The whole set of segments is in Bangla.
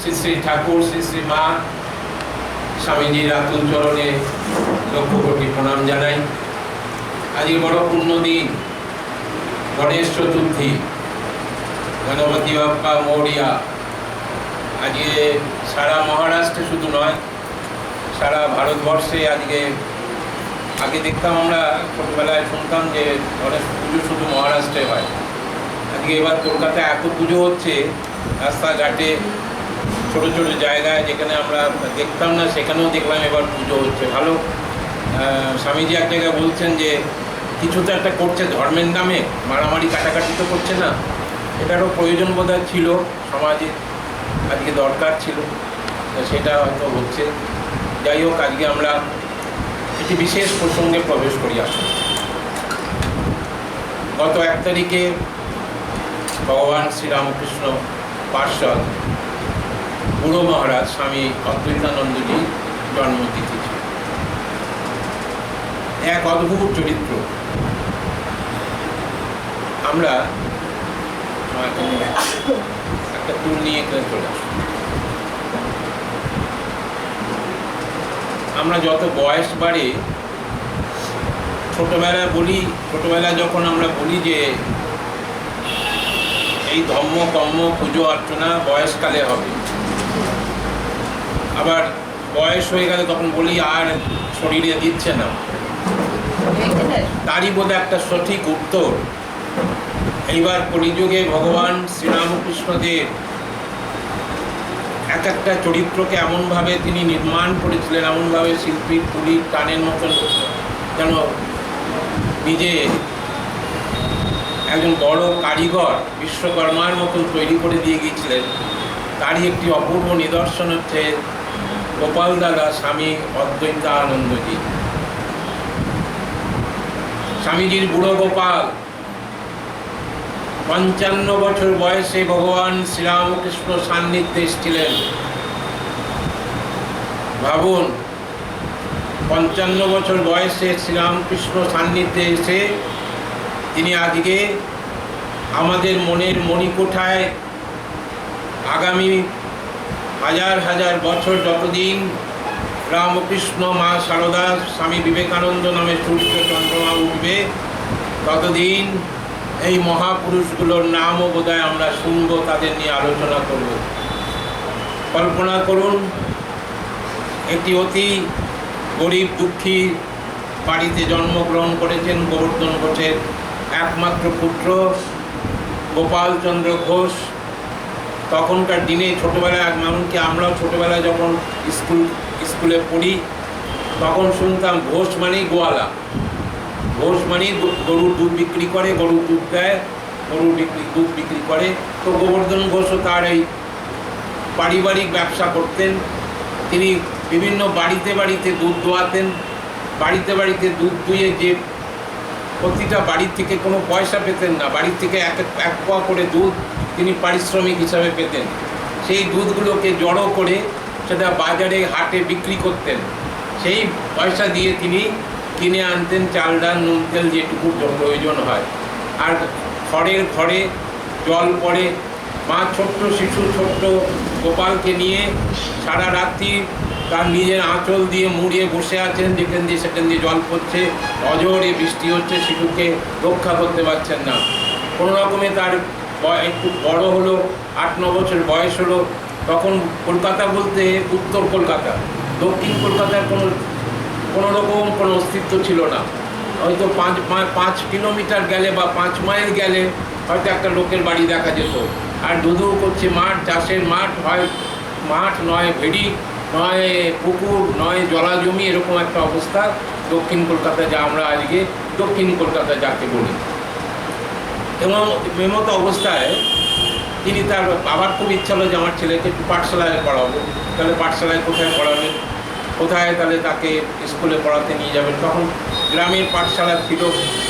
শ্রী শ্রী ঠাকুর শ্রী শ্রী মা স্বামীজির আতুল চরণে লক্ষ কোটি প্রণাম জানাই। আজকে বড় পূর্ণ দিন, গণেশ চতুর্থী, গণপতি বাপ্পা মৌরিয়া। আজকে সারা মহারাষ্ট্রে শুধু নয়, সারা ভারতবর্ষে আগে দেখতাম আমরা ছোটবেলায়, শুনতাম যে গণেশ পুজো শুধু মহারাষ্ট্রে হয়। আজকে এবার কলকাতায় এত পুজো হচ্ছে, রাস্তাঘাটে ছোট ছোট জায়গায় যেখানে আমরা দেখতাম না সেখানেও দেখলাম এবার পুজো হচ্ছে। ভালো। স্বামীজি এক জায়গায় বলছেন যে কিছু তো একটা করছে ধর্মের নামে, মারামারি কাটাকাটি তো করছে না, এটারও প্রয়োজন বোধহয় ছিল সমাজে, আজকে দরকার ছিল, সেটা হয়তো হচ্ছে। যাই হোক, আজকে আমরা একটি বিশেষ প্রসঙ্গে প্রবেশ করি। আসুন, গত 1 তারিখে ভগবান শ্রীরামকৃষ্ণ পার্ষদ বুড়ো মহারাজ স্বামী অদ্বৈতানন্দজির জন্মতিথি ছিল। এক অদ্ভুত চরিত্র। আমরা একটা টুল নিয়ে এখানে চলে আসি। আমরা যত বয়স বাড়ে, ছোটবেলায় যখন আমরা বলি যে এই ধর্ম কর্ম পুজো অর্চনা বয়সকালে হবে, আবার বয়স হয়ে গেলে তখন বলি আর শরীরে দিচ্ছে না। তারই বোধ একটা সঠিক উত্তর এইবার কলিযুগে ভগবান শ্রীরামকৃষ্ণদেব এক একটা চরিত্রকে এমনভাবে তিনি নির্মাণ করেছিলেন, এমনভাবে শিল্পীর তুলির টানের মতন যেন নিজে একজন বড় কারিগর বিশ্বকর্মার মতন তৈরি করে দিয়ে গিয়েছিলেন। তারই একটি অপূর্ব নিদর্শন হচ্ছে গোপাল দাদা স্বামী অদ্বৈতানন্দজি। স্বামীজির বুড়ো গোপাল 55 বছর বয়সে ভগবান শ্রীরামকৃষ্ণ সান্নিধ্যে এসেছিলেন। ভাবুন, 55 বছর বয়সে শ্রীরামকৃষ্ণ সান্নিধ্যে এসে তিনি আজকে আমাদের মনের মণিকোঠায় আগামী হাজার হাজার বছর যতদিন রামকৃষ্ণ, মা সারদা, স্বামী বিবেকানন্দ নামে সূর্য চন্দ্রমা উঠবে, ততদিন এই মহাপুরুষগুলোর নামও বোধহয় আমরা শুনবো, তাদের নিয়ে আলোচনা করব। কল্পনা করুন, একটি অতি গরিব দুঃখী বাড়িতে জন্মগ্রহণ করেছেন গোবর্ধন ঘোষের একমাত্র পুত্র গোপালচন্দ্র ঘোষ। তখনকার দিনে ছোটোবেলায়, এমনকি আমরাও ছোটোবেলায় যখন স্কুলে পড়ি তখন শুনতাম ঘোষ মানেই গোয়ালা, ঘোষ মানেই গরুর দুধ বিক্রি করে, গরুর দুধ দেয়, দুধ বিক্রি করে। তো গোবর্ধন ঘোষও তার এই পারিবারিক ব্যবসা করতেন। তিনি বিভিন্ন বাড়িতে বাড়িতে দুধ দোয়াতেন। বাড়িতে বাড়িতে দুধ দুয়ে যে প্রতিটা বাড়ির থেকে কোনো পয়সা পেতেন না, বাড়ির থেকে এক পোয়া করে দুধ তিনি পারিশ্রমিক হিসাবে পেতেন। সেই দুধগুলোকে জড়ো করে সেটা বাজারে হাটে বিক্রি করতেন। সেই পয়সা দিয়ে তিনি কিনে আনতেন চাল ডাল নুন তেল যেটুকু প্রয়োজন হয়। আর খড়ের ঘরে জল পড়ে, মা ছোট্ট শিশু ছোট্ট গোপালকে নিয়ে সারা রাত্রি তার নিজের আঁচল দিয়ে মুড়িয়ে বসে আছেন, যেখান দিয়ে সেখান দিয়ে জল পড়ছে, অঝরে বৃষ্টি হচ্ছে, শিশুকে রক্ষা করতে পারছেন না। কোনো রকমে তার একটু বড় হলো, 8-9 বছর বয়স হলো, তখন কলকাতা বলতে উত্তর কলকাতা, দক্ষিণ কলকাতার কোনো রকম কোনো অস্তিত্ব ছিল না। হয়তো 5 কিলোমিটার গেলে বা 5 মাইল গেলে হয়তো একটা লোকের বাড়ি দেখা যেত। আর ধুধু করছে মাঠ, চাষের মাঠ, হয় মাঠ নয় ভেড়ি, নয় পুকুর, নয় জলাজমি, এরকম একটা অবস্থা দক্ষিণ কলকাতা, যা আমরা আজকে দক্ষিণ কলকাতা যাকে বলি। এবং এমতো অবস্থায় তিনি, তার বাবার খুব ইচ্ছা হলো যে আমার ছেলেকে একটু পাঠশালায় পড়াবো। তাহলে পাঠশালায় কোথায় পড়াবেন, কোথায় তাহলে তাকে স্কুলে পড়াতে নিয়ে যাবেন? তখন গ্রামের পাঠশালা ছিল,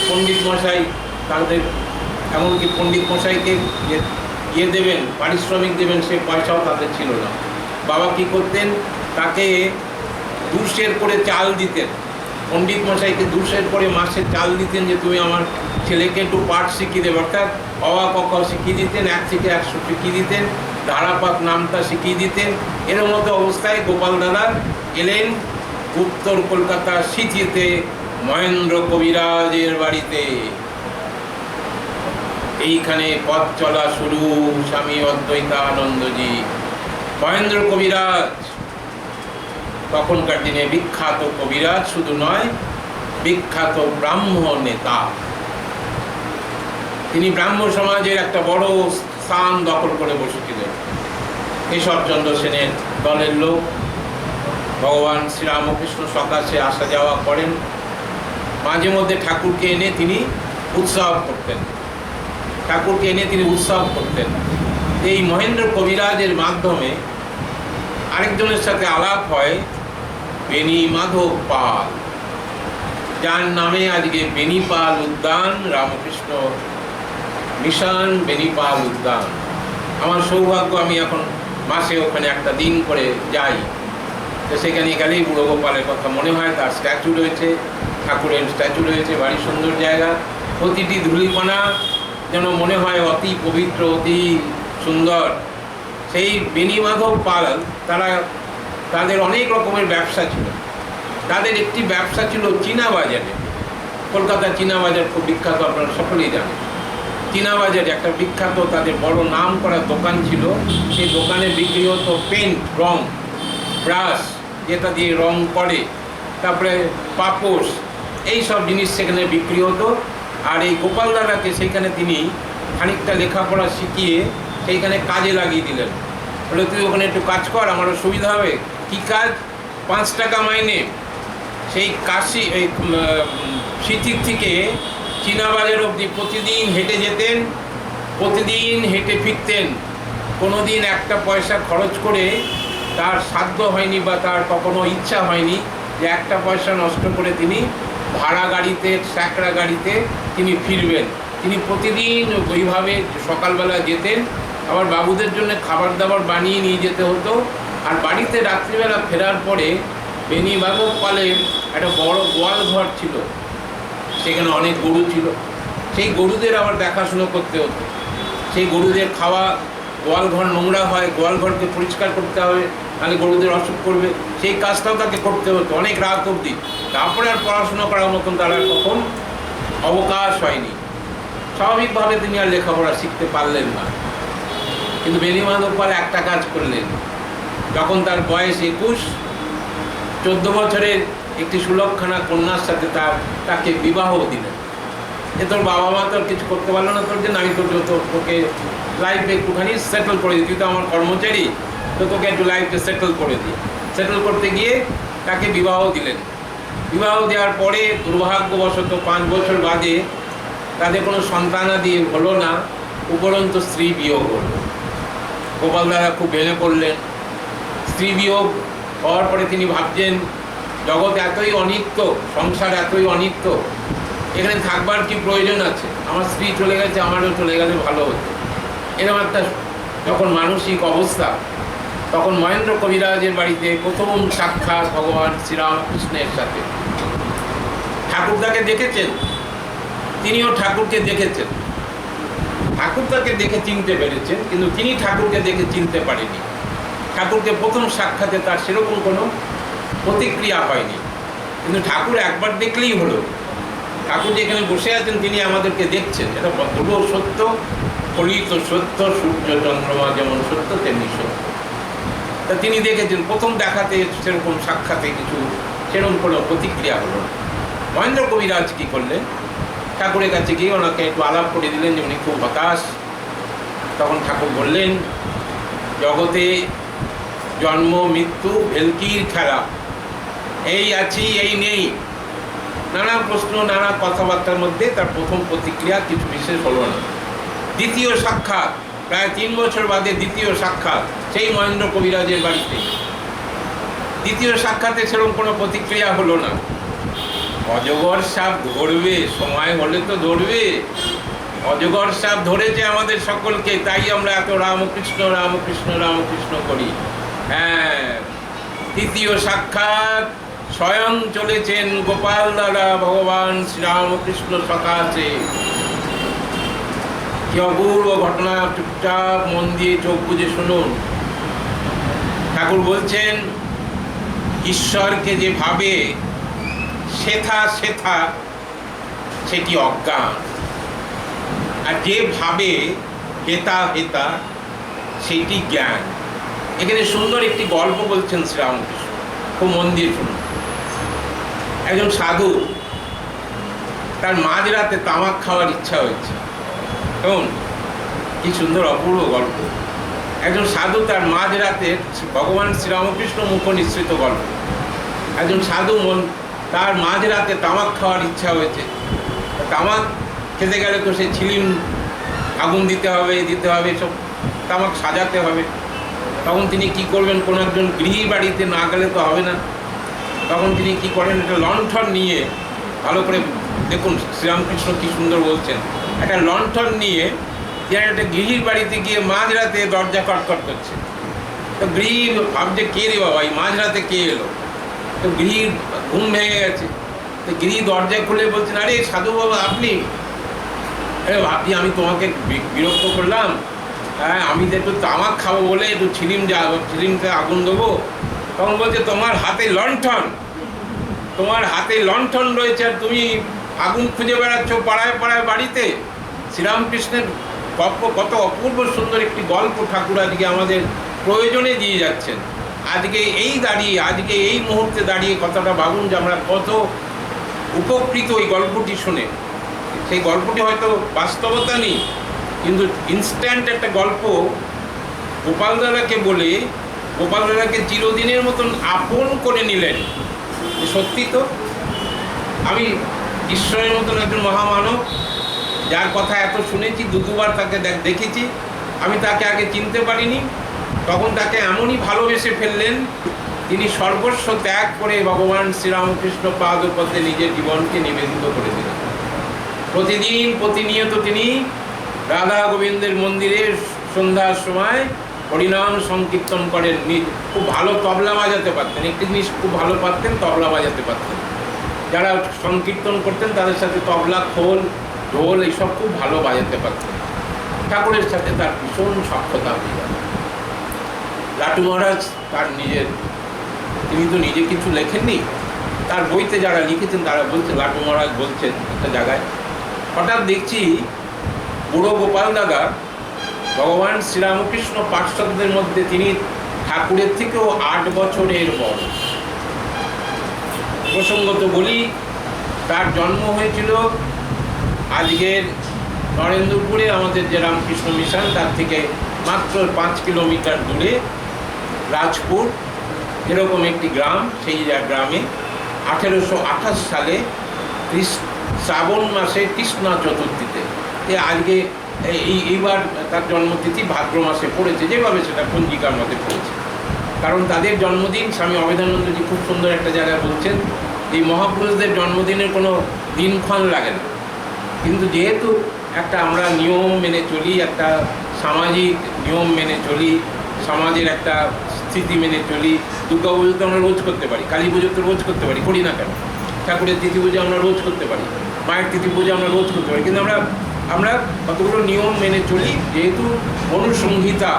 পণ্ডিত মশাই তাদের, এমনকি পণ্ডিত মশাইকে দেবেন, পারিশ্রমিক দেবেন, সে পয়সাও তাদের ছিল না। বাবা কী করতেন, তাকে 2 সের করে চাল দিতেন। পণ্ডিত মশাইকে 2 সের করে মাসে চাল দিতেন যে তুমি আমার ছেলেকে একটু পাঠ শিখিয়ে দেবে, অর্থাৎ অ আ ক খ শিখিয়ে দিতেন, 1 থেকে 100 শিখিয়ে দিতেন। ধারাপাত নামটা শিখিয়ে দিতেন। এর মতো অবস্থায় গোপাল দাদা এলেন উত্তর কলকাতার সিটিতে মহেন্দ্র কবিরাজের বাড়িতে। এইখানে পথ চলা শুরু স্বামী অদ্বৈতানন্দজি। মহেন্দ্র কবিরাজ তখনকার দিনে বিখ্যাত কবিরাজ শুধু নয়, বিখ্যাত ব্রাহ্ম নেতা। তিনি ব্রাহ্ম সমাজের একটা বড় স্থান দখল করে বসেছিলেন। কেশবচন্দ্র সেনের দলের লোক, ভগবান শ্রীরামকৃষ্ণ সকাশে আসা যাওয়া করেন। মাঝে মধ্যে ঠাকুরকে এনে তিনি উৎসব করতেন, ঠাকুরকে এনে তিনি উৎসব করতেন। এই মহেন্দ্র কবিরাজের মাধ্যমে আরেকজনের সাথে আলাপ হয়, বেনি মাধব পাল, যার নামে আজকে বেনিপাল উদ্যান, রামকৃষ্ণ মিশন বেনিপাল উদ্যান। আমার সৌভাগ্য, আমি এখন মাসে ওখানে একটা দিন করে যাই। তো সেখানে গেলেই বুড়ো গোপালের কথা মনে হয়। তার স্ট্যাচু রয়েছে, ঠাকুরের স্ট্যাচু রয়েছে, বাড়ি সুন্দর জায়গা। প্রতিটি ধূলিকণা যেন মনে হয় অতি পবিত্র, অতি সুন্দর। সেই বেনিমাধব পাল তাদের অনেক রকমের ব্যবসা ছিল। তাদের একটি ব্যবসা ছিল চীনা বাজারে। কলকাতার চীনা বাজার খুব বিখ্যাত, আপনারা সকলেই জানেন। চীনা বাজারে একটা বিখ্যাত তাদের বড় নাম করা দোকান ছিল। সেই দোকানে বিক্রি হতো পেন্ট, রং, ব্রাশ, যেটা দিয়ে রং করে, তারপরে পাপোশ, এই সব জিনিস সেখানে বিক্রি হতো। আর এই গোপাল দাদাকে সেইখানে তিনি খানিকটা লেখাপড়া শিখিয়ে সেইখানে কাজে লাগিয়ে দিলেন। বলে, তুই ওখানে একটু কাজ কর, আমারও সুবিধা হবে। কী কাজ? 5 টাকা মাইনে। সেই কাশি এই সিটির থেকে চীনা বাজার অবধি প্রতিদিন হেঁটে যেতেন, প্রতিদিন হেঁটে ফিরতেন। কোনো দিন একটা পয়সা খরচ করে তার সাধ্য হয়নি বা তার কখনো ইচ্ছা হয়নি যে একটা পয়সা নষ্ট করে তিনি ভাড়া গাড়িতে, স্যাকড়া গাড়িতে তিনি ফিরবেন। তিনি প্রতিদিন ওইভাবে সকালবেলা যেতেন, আবার বাবুদের জন্য খাবার দাবার বানিয়ে নিয়ে যেতে হতো। আর বাড়িতে রাত্রিবেলা ফেরার পরে বেনিমাধব পালের একটা বড় গোয়াল ঘর ছিল, সেখানে অনেক গরু ছিল। সেই গরুদের আবার দেখাশুনো করতে হতো। সেই গরুদের খাওয়া, গোয়াল ঘর নোংরা হয়, গোয়াল ঘরকে পরিষ্কার করতে হবে, তাহলে গরুদের অসুখ করবে। সেই কাজটাও তাকে করতে হতো অনেক রাত অবধি। তারপরে আর পড়াশোনা করার মতন তার আর কখন অবকাশ হয়নি। স্বাভাবিকভাবে তিনি আর লেখাপড়া শিখতে পারলেন না। কিন্তু বেনিমাধব পাল একটা কাজ করলেন। যখন তার বয়স 21, 14 বছরের একটি সুলক্ষণা কন্যার সাথে তাকে বিবাহ দিলেন। যে তোর বাবা মা তোর কিছু করতে পারলো না, তোর জন্য আমি তোকে লাইফে একটুখানি সেটেল করে দিই, তুই তো আমার কর্মচারী, তো তোকে একটু লাইফে সেটেল করে দিই। সেটেল করতে গিয়ে তাকে বিবাহ দিলেন। বিবাহ দেওয়ার পরে দুর্ভাগ্যবশত 5 বছর বাদে তাদের কোনো সন্তানাদি হলো না, উপরন্ত স্ত্রী বিয়োগ হলো। গোপাল দাদা খুব ভেঙে পড়লেন। স্ত্রী বিয়োগ হওয়ার পরে তিনি ভাবছেন, জগৎ এতই অনিত্য, সংসার এতই অনিত্য, এখানে থাকবার কি প্রয়োজন আছে? আমার স্ত্রী চলে গেছে, আমারও চলে গেলে ভালো হতো। এরকম একটা যখন মানসিক অবস্থা, তখন মহেন্দ্র কবিরাজের বাড়িতে প্রথম সাক্ষাৎ ভগবান শ্রীরামকৃষ্ণের সাথে। ঠাকুর তাকে দেখেছেন, তিনিও ঠাকুরকে দেখেছেন। ঠাকুর তাকে দেখে চিনতে পেরেছেন, কিন্তু তিনি ঠাকুরকে দেখে চিনতে পারেনি। ঠাকুরকে প্রথম সাক্ষাতে তার সেরকম কোনো প্রতিক্রিয়া হয়নি, কিন্তু ঠাকুর একবার দেখলেই হলো। ঠাকুর যেখানে বসে আছেন তিনি আমাদেরকে দেখছেন, এটা বড় সত্য, ফলিত সত্য। সূর্য চন্দ্রমা যেমন সত্য তেমনি সত্য। তা তিনি দেখেছেন, প্রথম দেখাতে সেরকম সাক্ষাতে কিছু সেরকম কোনো প্রতিক্রিয়া হলো না। মহেন্দ্র কবিরাজ কী করলেন, ঠাকুরের কাছে গিয়ে ওনাকে একটু আলাপ করে দিলেন যে উনি খুব হতাশ। তখন ঠাকুর বললেন, জগতে জন্ম মৃত্যু ভেলকির খেলা, এই আছি এই নেই, নানা প্রশ্ন, নানা কথাবার্তার মধ্যে তার প্রথম প্রতিক্রিয়া কিছু বিশেষ হলো না। দ্বিতীয় সাক্ষাৎ, প্রায় 3 বছর বাদে দ্বিতীয় সাক্ষাৎ সেই মহেন্দ্র কবিরাজের বাড়িতে। দ্বিতীয় সাক্ষাতে সেরকম কোনো প্রতিক্রিয়া হলো না। অজগর সাপ ধরবে, সময় হলে তো ধরবে। অজগর সাপ ধরেছে আমাদের সকলকে, তাই আমরা এত রামকৃষ্ণ রামকৃষ্ণ রামকৃষ্ণ করি। হ্যাঁ, তৃতীয় সাক্ষাৎ স্বয়ং চলেছেন গোপাল দাদা ভগবান শ্রীরামকৃষ্ণ সকাশে। কি অপূর্ব ঘটনা, চুপচাপ মন দিয়ে চোখ বুজে শুনুন। ঠাকুর বলছেন, ঈশ্বরকে যে ভাবে সেথা সেথা সেটি অজ্ঞান, আর যে ভাবে হেতা হেতা সেটি জ্ঞান। এখানে সুন্দর একটি গল্প বলছেন শ্রীরামকৃষ্ণ, খুব মন দিয়ে শুনুন। একজন সাধু, তার মাঝরাতে তামাক খাওয়ার ইচ্ছা হয়েছে। কেমন, কি সুন্দর অপূর্ব গল্প। একজন সাধু তার মাঝরাতে, ভগবান শ্রীরামকৃষ্ণ মুখ নিঃসৃত গল্প। একজন সাধু তার মাঝরাতে তামাক খাওয়ার ইচ্ছা হয়েছে। তামাক খেতে গেলে তো সে ছিলিম আগুন দিতে হবে, সব তামাক সাজাতে হবে। তখন তিনি কি করবেন, কোনো একজন গৃহী বাড়িতে না গেলে তো হবে না। তখন তিনি কি করেন, একটা লণ্ঠন নিয়ে, ভালো করে দেখুন শ্রীরামকৃষ্ণ কি সুন্দর বলছেন, একটা লণ্ঠন নিয়ে একটা গৃহীর বাড়িতে গিয়ে মাঝরাতে দরজা কটকট করছে। তো গৃহী ভাবছে, কে রে বাবা, এই মাঝরাতে কে এলো? তো গৃহীর ঘুম ভেঙে গেছে। তো গৃহী দরজা খুলে বলছেন, আরে সাধু বাবা আপনি? ভাবছি আমি তোমাকে বিরক্ত করলাম, হ্যাঁ আমি তো একটু তামাক খাবো বলে একটু ছিলিমকে আগুন দেবো। তখন বলছে, তোমার হাতে লণ্ঠন রয়েছে আর তুমি আগুন খুঁজে বেড়াচ্ছ পাড়ায় পাড়ায় বাড়িতে। শ্রীরামকৃষ্ণের গল্প কত অপূর্ব সুন্দর একটি গল্প ঠাকুর আজকে আমাদের প্রয়োজনে দিয়ে যাচ্ছেন। আজকে এই মুহূর্তে দাঁড়িয়ে কথাটা ভাবুন যে আমরা কত উপকৃত এই গল্পটি শুনে। সেই গল্পটি হয়তো বাস্তবতা নেই, কিন্তু ইনস্ট্যান্ট একটা গল্প গোপাল দাদাকে বলে গোপাল দাদাকে চিরদিনের মতন আপন করে নিলেন। সত্যি তো, আমি ঈশ্বরের মতন একজন মহামানব, যার কথা এত শুনেছি, দুবার তাকে দেখেছি, আমি তাকে আগে চিনতে পারিনি। তখন তাকে এমনই ভালোবেসে ফেললেন, তিনি সর্বস্ব ত্যাগ করে ভগবান শ্রীরামকৃষ্ণ পাদপদ্মে নিজের জীবনকে নিবেদিত করে দিলেন। প্রতিনিয়ত তিনি রাধা গোবিন্দের মন্দিরে সন্ধ্যার সময় হরিনাম সংকীর্তন করেন। খুব ভালো তবলা বাজাতে পারতেন, একটি জিনিস খুব ভালো পারতেন, তবলা বাজাতে পারতেন। যারা সংকীর্তন করতেন তাদের সাথে তবলা, খোল, ঢোল এইসব খুব ভালো বাজাতে পারতেন। ঠাকুরের সাথে তার ভীষণ সখ্যতা হয়ে গেল। লাটু মহারাজ তিনি তো নিজে কিছু লেখেননি, তার বইতে যারা লিখেছেন তারা বলছে, লাটু মহারাজ বলছেন একটা জায়গায়, হঠাৎ দেখছি বুড়ো গোপাল দাদা ভগবান শ্রীরামকৃষ্ণ পার্শ্বদের মধ্যে তিনি ঠাকুরের থেকেও 8 বছরের বড়। প্রসঙ্গত বলি, তার জন্ম হয়েছিল আজকের নরেন্দ্রপুরে, আমাদের যে রামকৃষ্ণ মিশন তার থেকে মাত্র 5 কিলোমিটার দূরে রাজপুর এরকম একটি গ্রাম। সেই গ্রামে 1828 সালে শ্রাবণ মাসে কৃষ্ণা চতুর্থীতে, আজকে এইবার তার জন্মতিথি ভাদ্র মাসে পড়েছে, যেভাবে সেটা পঞ্জিকার মধ্যে পড়েছে। কারণ তাদের জন্মদিন, স্বামী অভেদানন্দজি খুব সুন্দর একটা জায়গায় বলছেন, এই মহাপুরুষদের জন্মদিনের কোনো দিনক্ষণ লাগে না, কিন্তু যেহেতু একটা আমরা নিয়ম মেনে চলি, একটা সামাজিক নিয়ম মেনে চলি, সমাজের একটা স্থিতি মেনে চলি। দুর্গা পুজো তো আমরা রোজ করতে পারি, কালী পুজো তো রোজ করতে পারি, করি না কেন? ঠাকুরের তিথি পুজো আমরা রোজ করতে পারি, মায়ের তিথি পুজো আমরা রোজ করতে পারি, কিন্তু আমরা কতগুলো নিয়ম মেনে চলি। যেহেতু মনুসংহিতা,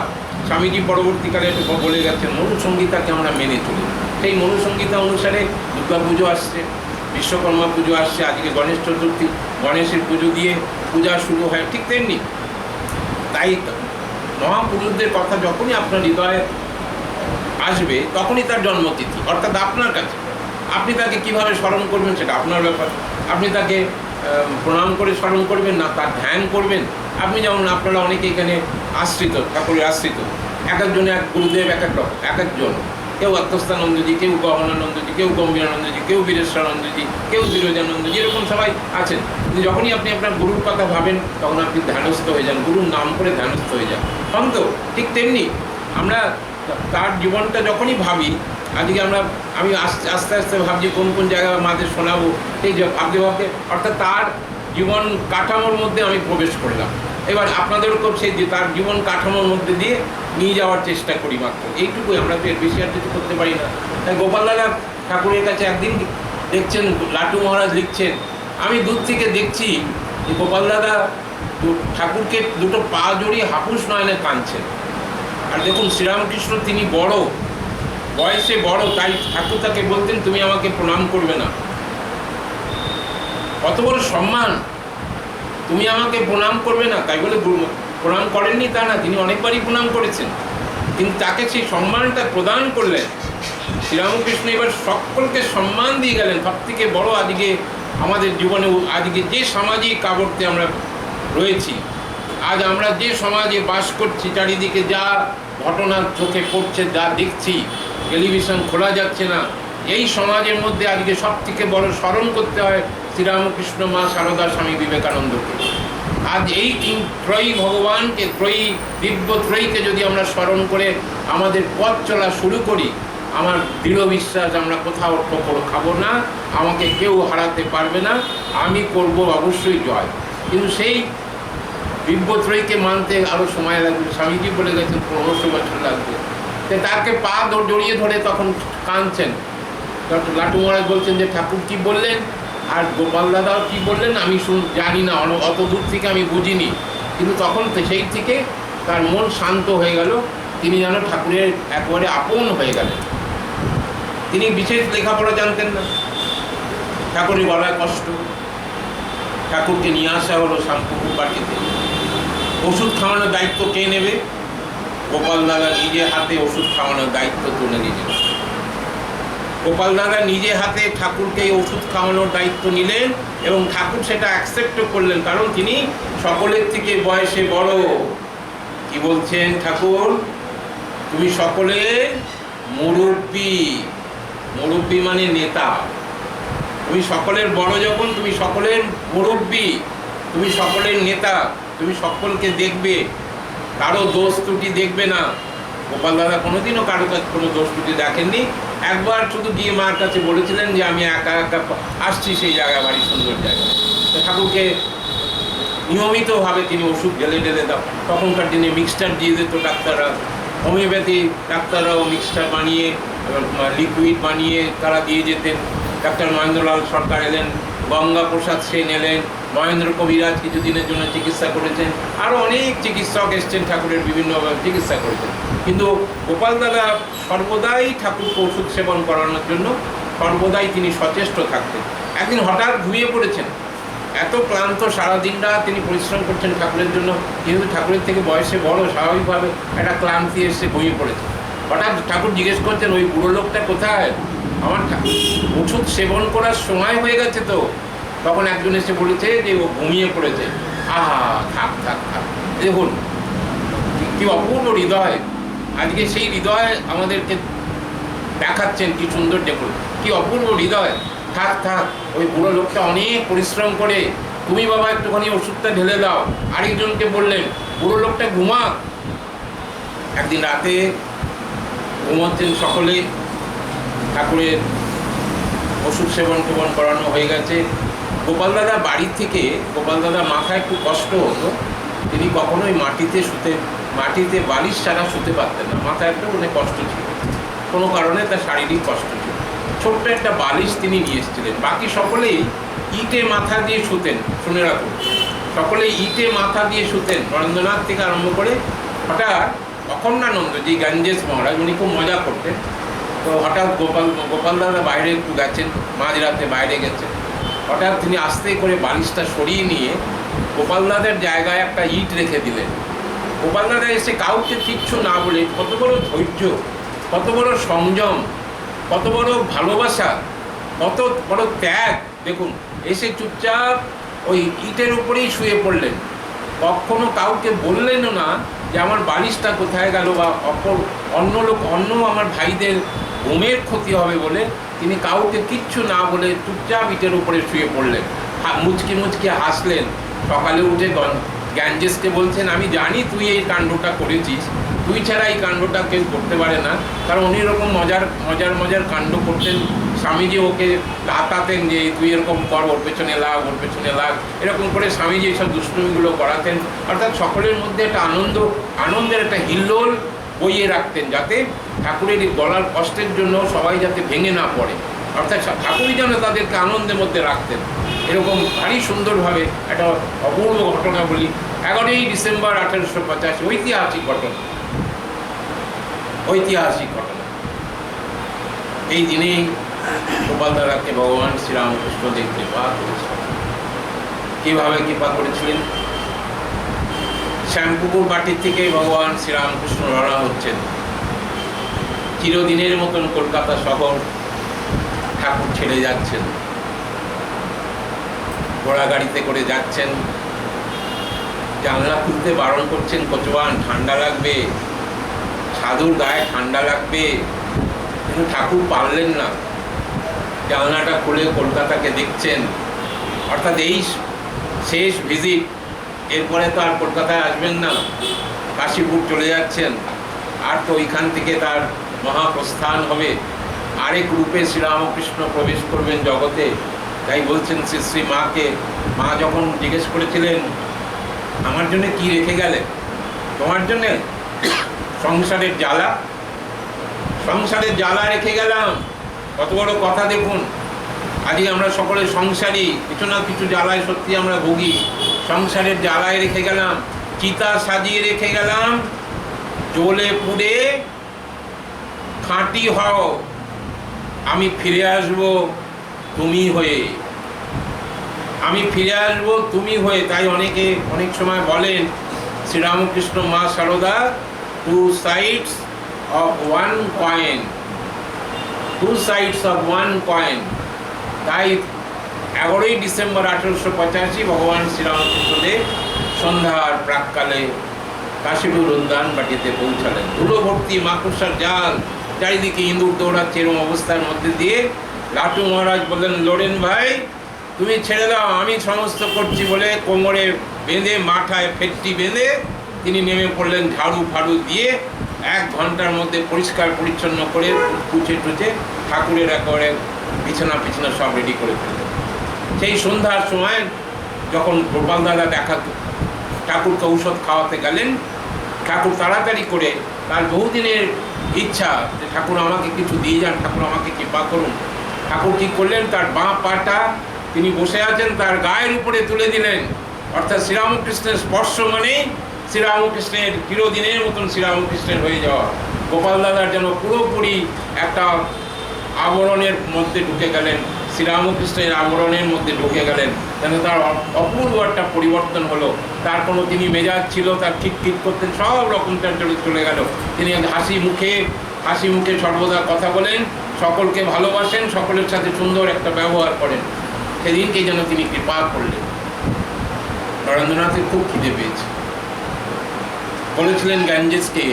স্বামীজি পরবর্তীকালে বলে গেছেন, মনুসংহিতাকে আমরা মেনে চলি। সেই মনুসংহিতা অনুসারে দুর্গা পুজো আসছে, বিশ্বকর্মা পুজো আসছে, আজকে গণেশ চতুর্থী, গণেশের পুজো দিয়ে পূজা শুরু হয়। ঠিক তেমনি তাই মহাপুরুষদের কথা যখনই আপনার হৃদয়ে আসবে তখনই তার জন্মতিথি, অর্থাৎ আপনার কাছে। আপনি তাকে কিভাবে স্মরণ করবেন সেটা আপনার ব্যাপার। আপনি তাকে প্রণাম করে স্মরণ করবেন না তার ধ্যান করবেন। আপনি যেমন, আপনারা অনেকে এখানে আশ্রিত, ঠাকুরের আশ্রিত, এক একজনে এক গুরুদেব, এক একজন, কেউ আত্মস্থানন্দজি, কেউ গহনানন্দজি, কেউ গম্ভীরানন্দজি, কেউ বীরেশ্বরানন্দজি, কেউ বিরজানন্দজি, এরকম সবাই আছেন। কিন্তু যখনই আপনি আপনার গুরুর কথা ভাবেন তখন আপনি ধ্যানস্থ হয়ে যান, গুরুর নাম করে ধ্যানস্থ হয়ে যান। সন্ত ঠিক তেমনি আমরা তার জীবনটা যখনই ভাবি, আজকে আমি আস্তে আস্তে ভাবছি কোন কোন জায়গায় আমাদের শোনাবো, এই ভাবতে অর্থাৎ তার জীবন কাঠামোর মধ্যে আমি প্রবেশ করলাম। এবার আপনাদেরকেও সেই তার জীবন কাঠামোর মধ্যে দিয়ে নিয়ে যাওয়ার চেষ্টা করি মাত্র, এইটুকুই। আমরা তো এর বেশি আর কিছু করতে পারি না। তাই গোপাল দাদা ঠাকুরের কাছে একদিন দেখছেন লাটু মহারাজ লিখছেন, আমি দূর থেকে দেখছি যে গোপাল দাদা তো ঠাকুরকে দুটো পা জড়িয়ে হাপুস নয়নে কাঁদছেন। আর দেখুন শ্রীরামকৃষ্ণ তিনি বড়, বয়সে বড়, তাই ঠাকুর তাকে বলতেন তুমি আমাকে প্রণাম করবে না। কত বড় সম্মান, তুমি আমাকে প্রণাম করবে না, তাই বলে প্রণাম করেননি তা না, তিনি অনেকবারই প্রণাম করেছেন, কিন্তু তাকে সেই সম্মানটা প্রদান করলেন। শ্রীরামকৃষ্ণ এবার সকলকে সম্মান দিয়ে গেলেন। সব থেকে বড় আজকে আমাদের জীবনে, আজকে যে সামাজিক আবর্তে আমরা রয়েছি, আজ আমরা যে সমাজে বাস করছি, চারিদিকে যা ঘটনা চোখে পড়ছে, যা দেখছি, টেলিভিশন খোলা যাচ্ছে না, এই সমাজের মধ্যে আজকে সব থেকে বড় স্মরণ করতে হয় শ্রীরামকৃষ্ণ, মা সারদা, স্বামী বিবেকানন্দকে। আজ এই ত্রয়ী ভগবানকে, ত্রয়ী দিব্য ত্রয়ীকে যদি আমরা স্মরণ করে আমাদের পথ চলা শুরু করি, আমার দৃঢ় বিশ্বাস আমরা কোথাও ঠোকর খাবো না, আমাকে কেউ হারাতে পারবে না, আমি করব অবশ্যই জয়। কিন্তু সেই দিব্যত্রয়ীকে মানতে আরও সময় লাগবে। স্বামীজি বলে গেছেন 1500 বছর লাগবে। তাকে পা জড়িয়ে ধরে তখন কাঁদছেন। ডক্টর লাটু মহারাজ বলছেন যে ঠাকুর কি বললেন আর গোপাল দাদাও কি বললেন আমি জানি না, অত দূর থেকে আমি বুঝিনি, কিন্তু তখন সেই থেকে তার মন শান্ত হয়ে গেল, তিনি যেন ঠাকুরের একবারে আপন হয়ে গেলেন। তিনি বিশেষ লেখাপড়া জানতেন না, ঠাকুরের গলায় কষ্ট, ঠাকুরকে নিয়ে আসা হলো শ্যামপুকুর বাটিতে। ওষুধ খাওয়ানোর দায়িত্ব কে নেবে? গোপাল দাদা নিজে হাতে ওষুধ খাওয়ানোর দায়িত্ব তুলে নিলেন। গোপাল দাদা নিজে হাতে ঠাকুরকে ওষুধ খাওয়ানোর দায়িত্ব নিলেন এবং ঠাকুর সেটা অ্যাকসেপ্টও করলেন, কারণ তিনি সকলের থেকে বয়সে বড়। কি বলছেন ঠাকুর? তুমি সকলের মুরব্বী, মুরব্বী মানে নেতা। তুমি সকলের বড় যখন, তুমি সকলের মুরব্বী, তুমি সকলের নেতা, তুমি সকলকে দেখবে, কারো দোষ ত্রুটি দেখবে না। গোপাল দাদা কোনোদিনও কারো কাছে কোনো দোষ ত্রুটি দেখেননি। একবার শুধু গিয়ে মার কাছে বলেছিলেন যে আমি একা একা আসছি সেই জায়গায়, বাড়ি সুন্দর জায়গায়। তো ঠাকুরকে নিয়মিতভাবে তিনি ওষুধ ঢেলে ঢেলে দাও। তখনকার দিনে মিক্সচার দিয়ে দিত ডাক্তাররা, হোমিওপ্যাথি ডাক্তাররাও মিক্সচার বানিয়ে, লিকুইড বানিয়ে তারা দিয়ে যেতেন। ডাক্তার মহেন্দ্রলাল সরকার এলেন, গঙ্গা প্রসাদ সেন এলেন, মহেন্দ্র কবিরাজ কিছুদিনের জন্য চিকিৎসা করেছেন, আরও অনেক চিকিৎসক এসছেন, ঠাকুরের বিভিন্নভাবে চিকিৎসা করেছেন। কিন্তু গোপাল দাদা সর্বদাই ঠাকুরকে ওষুধ সেবন করানোর জন্য সর্বদাই তিনি সচেষ্ট থাকতেন। একদিন হঠাৎ ঘুমিয়ে পড়েছেন, এত ক্লান্ত, সারাদিন রাত তিনি পরিশ্রম করছেন ঠাকুরের জন্য, যেহেতু ঠাকুরের থেকে বয়সে বড়, স্বাভাবিকভাবে একটা ক্লান্তি এসে ঘুমিয়ে পড়েছে। হঠাৎ ঠাকুর জিজ্ঞেস করছেন ওই বুড়ো লোকটা কোথায়? আমার ওষুধ সেবন করার সময় হয়ে গেছে তো। তখন একজন এসে বলেছে যে ও ঘুমিয়ে পড়েছে। আহা, থাক থাক থাক। দেখুন কি অপূর্ব হৃদয়, আজকে সেই হৃদয় আমাদেরকে দেখাচ্ছেন, কি সুন্দর, দেখুন কি অপূর্ব হৃদয়। থাক থাক, ওই বুড়ো লোকটা অনেক পরিশ্রম করে, তুমি বাবা একটুখানি ওষুধটা ঢেলে দাও। আরেকজনকে বললেন বুড়ো লোকটা ঘুমাক। একদিন রাতে ঘুমাচ্ছেন সকলে, ঠাকুরের ওষুধ সেবন করানো হয়ে গেছে। গোপাল দাদা বাড়ির থেকে, গোপাল দাদা মাথায় একটু কষ্ট হতো, তিনি কখনোই মাটিতে বালিশ ছাড়া শুতে পারতেন না। মাথায় একটু অনেক কষ্ট ছিল, কোনো কারণে তার শারীরিক কষ্ট ছিল। ছোট্ট একটা বালিশ তিনি নিয়ে এসেছিলেন। বাকি সকলেই ইটে মাথা দিয়ে শুতেন, শুনে রাখুন, সকলেই ইটে মাথা দিয়ে শুতেন, নরেন্দ্রনাথ থেকে আরম্ভ করে। হঠাৎ অখণ্ডানন্দ, যে গঞ্জেশ মহারাজ, উনি খুব মজা করতেন। তো হঠাৎ গোপাল দাদা বাইরে একটু গেছেন, মাঝরাতে বাইরে গেছেন। হঠাৎ তিনি আস্তে করে বালিশটা সরিয়ে নিয়ে গোপাল দাদার জায়গায় একটা ইট রেখে দিলেন। গোপাল দাদা এসে কাউকে কিচ্ছু না বলে, কত বড় ধৈর্য, কত বড় সংযম, কত বড় ভালোবাসা, কত বড় ত্যাগ, দেখুন। এসে চুপচাপ ওই ইটের উপরেই শুয়ে পড়লেন। কখনো কাউকে বললেনও না যে আমার বালিশটা কোথায় গেল, বা অন্য আমার ভাইদের ঘুমের ক্ষতি হবে বলে তিনি কাউকে কিচ্ছু না বলে চুপচাপ ইটের উপরে শুয়ে পড়লেন। মুচকি মুচকি হাসলেন। সকালে উঠে গ্যাঞ্জেসকে বলছেন আমি জানি তুই এই কাণ্ডটা করেছিস, তুই ছাড়া এই কাণ্ডটা কেউ করতে পারে না। কারণ উনি এরকম মজার কাণ্ড করতেন। স্বামীজি ওকে লাতাতেন যে তুই এরকম কর, ওর পেছনে লাগ, এরকম করে স্বামীজি এইসব দুষ্টুমিগুলো করাতেন। অর্থাৎ সকলের মধ্যে একটা আনন্দের একটা হিল্লোল বইয়ে রাখতেন, যাতে ঠাকুরের গলার কষ্টের জন্য সবাই যাতে ভেঙে না পড়ে। অর্থাৎ ঠাকুরই যেন তাদেরকে আনন্দের মধ্যে রাখতেন। এরকম ভারী সুন্দরভাবে একটা অপূর্ব ঘটনা বলি। 11ই ডিসেম্বর 1885, ঐতিহাসিক ঘটনা, ঐতিহাসিক ঘটনা। এই দিনেই গোপাল দাদাকে ভগবান শ্রীরামকৃষ্ণদেব কৃপা করেছিলেন। কিভাবে কৃপা করেছিলেন? শ্যামপুকুর বাটির থেকে ভগবান শ্রীরামকৃষ্ণ রওনা হচ্ছেন। চিরদিনের মতন কলকাতা শহর ঠাকুর ছেড়ে যাচ্ছেন, ঘোড়া গাড়িতে করে যাচ্ছেন। জানলা খুলতে বারণ করছেন কচুয়ান, ঠান্ডা লাগবে, সাধুর গায়ে ঠান্ডা লাগবে, কিন্তু ঠাকুর পারলেন না। জানলাটা খুলে কলকাতাকে দেখছেন। অর্থাৎ এই শেষ ভিজিট, এরপরে তো আর কলকাতায় আসবেন না, কাশীপুর চলে যাচ্ছেন। আর তো ওইখান থেকে তার মহাপ্রস্থান হবে, আরেক রূপে শ্রীরামকৃষ্ণ প্রবেশ করবেন জগতে। তাই বলছেন শ্রী শ্রী মাকে, মা যখন জিজ্ঞেস করেছিলেন আমার জন্য কি রেখে গেলে, তোমার জন্য সংসারের জ্বালা, সংসারের জ্বালা রেখে গেলাম। কত বড় কথা দেখুন। আজকে আমরা সকলে সংসারী, কিছু না কিছু জ্বালায় সত্যি আমরা ভুগি। সংসারের জ্বালায় রেখে গেলাম, চিতা সাজিয়ে রেখে গেলাম, জ্বলে পুড়ে খাঁটি হও, আমি ফিরে আসবো তুমি হয়ে, আমি ফিরে আসবো তুমি হয়ে। তাই অনেকে অনেক সময় বলেন Sri Ramakrishna Ma Sarada two sides of one coin, two sides of one coin. তাই 11ই ডিসেম্বর 1885 ভগবান শ্রীরামকৃষ্ণদেব সন্ধ্যার প্রাককালে কাশীপুর উদ্যান বাটিতে পৌঁছালেন। ধুলো ভর্তি মাকুসার জাল, চারিদিকে ইঁদুর দৌড়াচ্ছে। এরকম অবস্থার মধ্যে দিয়ে লাটু মহারাজ বললেন, লোরেন ভাই তুমি ছেড়ে দাও, আমি সমস্ত করছি বলে কোমরে বেঁধে, মাথায় ফেটটি বেঁধে তিনি নেমে পড়লেন। ঝাড়ু ফাড়ু দিয়ে 1 ঘন্টার মধ্যে পরিষ্কার পরিচ্ছন্ন করে টুচে ঠাকুরের একেবারে বিছানা পিছনা সব রেডি করে ফেললেন। সেই সন্ধ্যার সময় যখন গোপাল দাদা ঠাকুরকে ঔষধ খাওয়াতে গেলেন, ঠাকুর তাড়াতাড়ি করে, তার বহুদিনের ইচ্ছা যে ঠাকুর আমাকে কিছু দিয়ে যান, ঠাকুর আমাকে কৃপা করুন। ঠাকুর কী করলেন, তার বাঁ পাটা তিনি বসে আছেন তার গায়ের উপরে তুলে দিলেন। অর্থাৎ শ্রীরামকৃষ্ণের স্পর্শ মানেই শ্রীরামকৃষ্ণের চিরদিনের মতন শ্রীরামকৃষ্ণের হয়ে যাওয়া। গোপাল দাদার যেন পুরোপুরি একটা আবরণের মধ্যে ঢুকে গেলেন, শ্রীরামকৃষ্ণের আবরণের মধ্যে ঢুকে গেলেন। যেন তার অপূর্ব একটা পরিবর্তন হলো। তার কোনো তিনি মেজাজ ছিল, তার ঠিক করতেন, সব রকমটা চলে গেল। তিনি হাসি মুখে সর্বদা কথা বলেন, সকলকে ভালোবাসেন, সকলের সাথে সুন্দর একটা ব্যবহার করেন। সেদিনকে যেন তিনি কৃপা করলেন। নরেন্দ্রনাথের খুব খিদে পেয়েছে, বলেছিলেন গ্যাঞ্জেসকে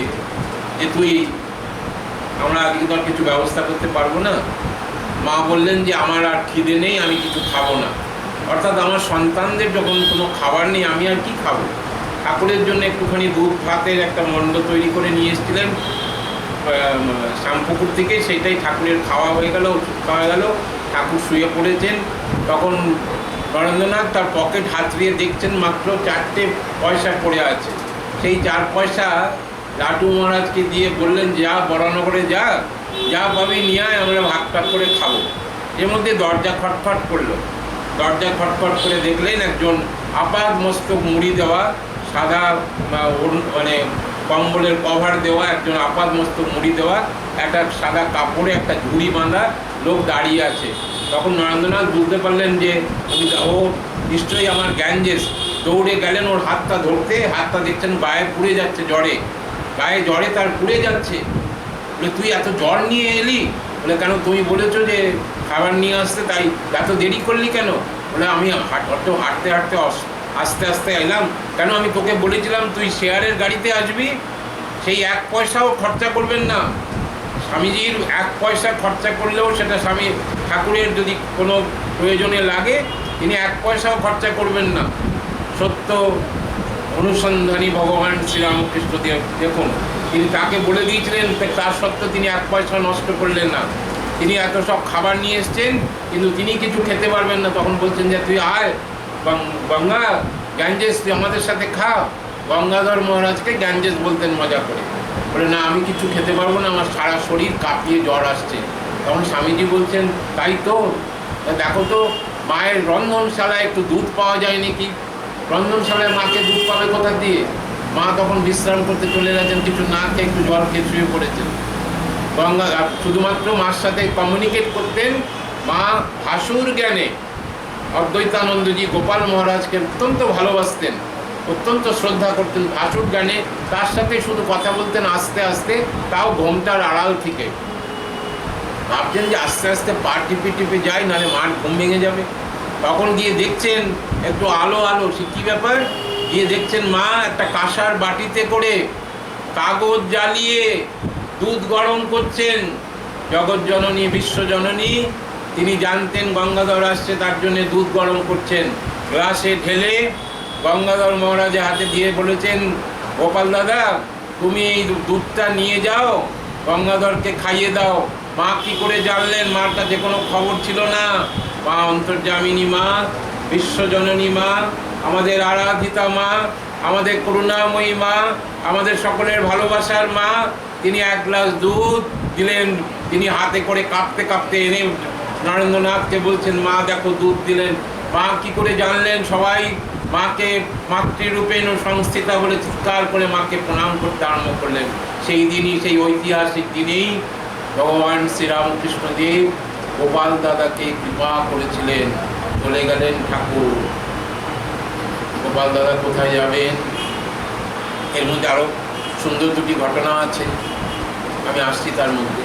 যে তুই, আমরা আজকে তো আর কিছু ব্যবস্থা করতে পারবো না। মা বললেন যে আমার আর খিদে নেই, আমি কিছু খাবো না। অর্থাৎ আমার সন্তানদের যখন কোনো খাবার নেই, আমি আর কি খাবো। ঠাকুরের জন্য একটুখানি দুধ ভাতের একটা মণ্ড তৈরি করে নিয়ে এসেছিলেন শ্যামপুকুর থেকে, সেইটাই ঠাকুরের খাওয়া হয়ে গেল, ওষুধ খাওয়া গেল। ঠাকুর শুয়ে পড়েছেন। তখন নরেন্দ্রনাথ তার পকেট হাতড়িয়ে দেখছেন মাত্র 4টে পয়সা পড়ে আছে। সেই 4 পয়সা লাটু মহারাজকে দিয়ে বললেন, যা বরানগরে যা পাবি নিয়ে আয়, আমরা ভাগ করে খাবো। এর মধ্যে দরজা খটখট করলো। দরজা খটখট করে দেখলেন একজন আপাদ মস্তক মুড়ি দেওয়া, সাদা মানে কম্বলের কভার দেওয়া, একজন আপাদ মস্তক মুড়ি দেওয়া, একটা সাদা কাপড়ে একটা ঝুড়ি বাঁধা লোক দাঁড়িয়ে আছে। তখন নরেন্দ্রনাথ বুঝতে পারলেন যে ও নিশ্চয়ই আমার গ্যাঞ্জেস। দৌড়ে গেলেন ওর হাতটা ধরতে, হাতটা দেখছেন গায়ে পুড়ে যাচ্ছে, গায়ে জ্বরে তার পুড়ে যাচ্ছে। বলে তুই এত জ্বর নিয়ে এলি? বলে কেন, তুমি বলেছো যে খাবার নিয়ে আসতে, তাই এত দেরি করলি কেন? বলে আমি হাঁটতে আস্তে আস্তে এলাম। কেন, আমি তোকে বলেছিলাম তুই শেয়ারের গাড়িতে আসবি, সেই 1 পয়সাও খরচা করবেন না। স্বামীজির 1 পয়সা খরচা করলেও সেটা স্বামী ঠাকুরের যদি কোনো প্রয়োজনে লাগে, তিনি 1 পয়সাও খরচা করবেন না। সত্য অনুসন্ধানী ভগবান শ্রীরামকৃষ্ণ দেখুন, তিনি তাকে বলে দিয়েছিলেন, তার সত্ত্বেও তিনি 1 পয়সা নষ্ট করলেন না। তিনি এত সব খাবার নিয়ে এসছেন, কিন্তু তিনি কিছু খেতে পারবেন না। তখন বলছেন যে তুই আয় গঙ্গা, গ্যাঞ্জেস তুই আমাদের সাথে খা। গঙ্গাধর মহারাজকে গ্যাঞ্জেস বলতেন মজা করে। বলে না, আমি কিছু খেতে পারবো না, আমার সারা শরীর কাঁপিয়ে জ্বর আসছে। তখন স্বামীজি বলছেন, তাই তো, দেখো তো মায়ের রন্ধনশালায় একটু দুধ পাওয়া যায় নাকি। রন্ধনশালায় মাকে দুধ পাবে কোথা দিয়ে? মা তখন বিশ্রাম করতে চলে গেছেন, কিছু না খেয়ে একটু জল খেয়ে শুয়ে পড়েছেন। গঙ্গা শুধুমাত্র মার সাথে কমিউনিকেট করতেন মা ভাসুর জ্ঞানে। অদ্বৈতানন্দজি গোপাল মহারাজকে অত্যন্ত ভালোবাসতেন, অত্যন্ত শ্রদ্ধা করতেন ভাসুর জ্ঞানে। তার সাথে শুধু কথা বলতেন আস্তে আস্তে, তাও ঘোমটার আড়াল থেকে। ভাবছেন যে আস্তে আস্তে পা টিপে টিপে যায়, নাহলে মার ঘুম ভেঙে যাবে। তখন গিয়ে দেখছেন একটু আলো আলো, সে কী ব্যাপার? গিয়ে দেখছেন মা একটা কাঁসার বাটিতে করে কাগজ জ্বালিয়ে দুধ গরম করছেন। জগৎজননী বিশ্বজননী তিনি জানতেন গঙ্গাধর আসছে, তার জন্যে দুধ গরম করছেন। গ্লাসে ঢেলে গঙ্গাধর মহারাজের হাতে দিয়ে বলেছেন, গোপাল দাদা তুমি এই দুধটা নিয়ে যাও, গঙ্গাধরকে খাইয়ে দাও। মা কি করে জানলেন? মার কাছে কোনো খবর ছিল না। মা অন্তর্যামিনী মা, বিশ্বজননী মা, আমাদের আরাধিতা মা, আমাদের করুণাময়ী মা, আমাদের সকলের ভালোবাসার মা। তিনি এক গ্লাস দুধ দিলেন, তিনি হাতে করে কাঁপতে কাঁপতে এনে নরেন্দ্রনাথকে বলছেন, মা দেখো দুধ দিলেন। মা কি করে জানলেন? সবাই মাকে মাতৃরূপেণ সংস্থিতা বলে চিৎকার করে মাকে প্রণাম করতে আরম্ভ করলেন। সেই দিনই, সেই ঐতিহাসিক দিনেই ভগবান শ্রীরামকৃষ্ণদেব গোপাল দাদাকে কৃপা করেছিলেন। চলে গেলেন ঠাকুর। গোপাল দাদা কোথায় যাবেন? এর মধ্যে আরও সুন্দর দুটি ঘটনা আছে, আমি আসছি তার মধ্যে।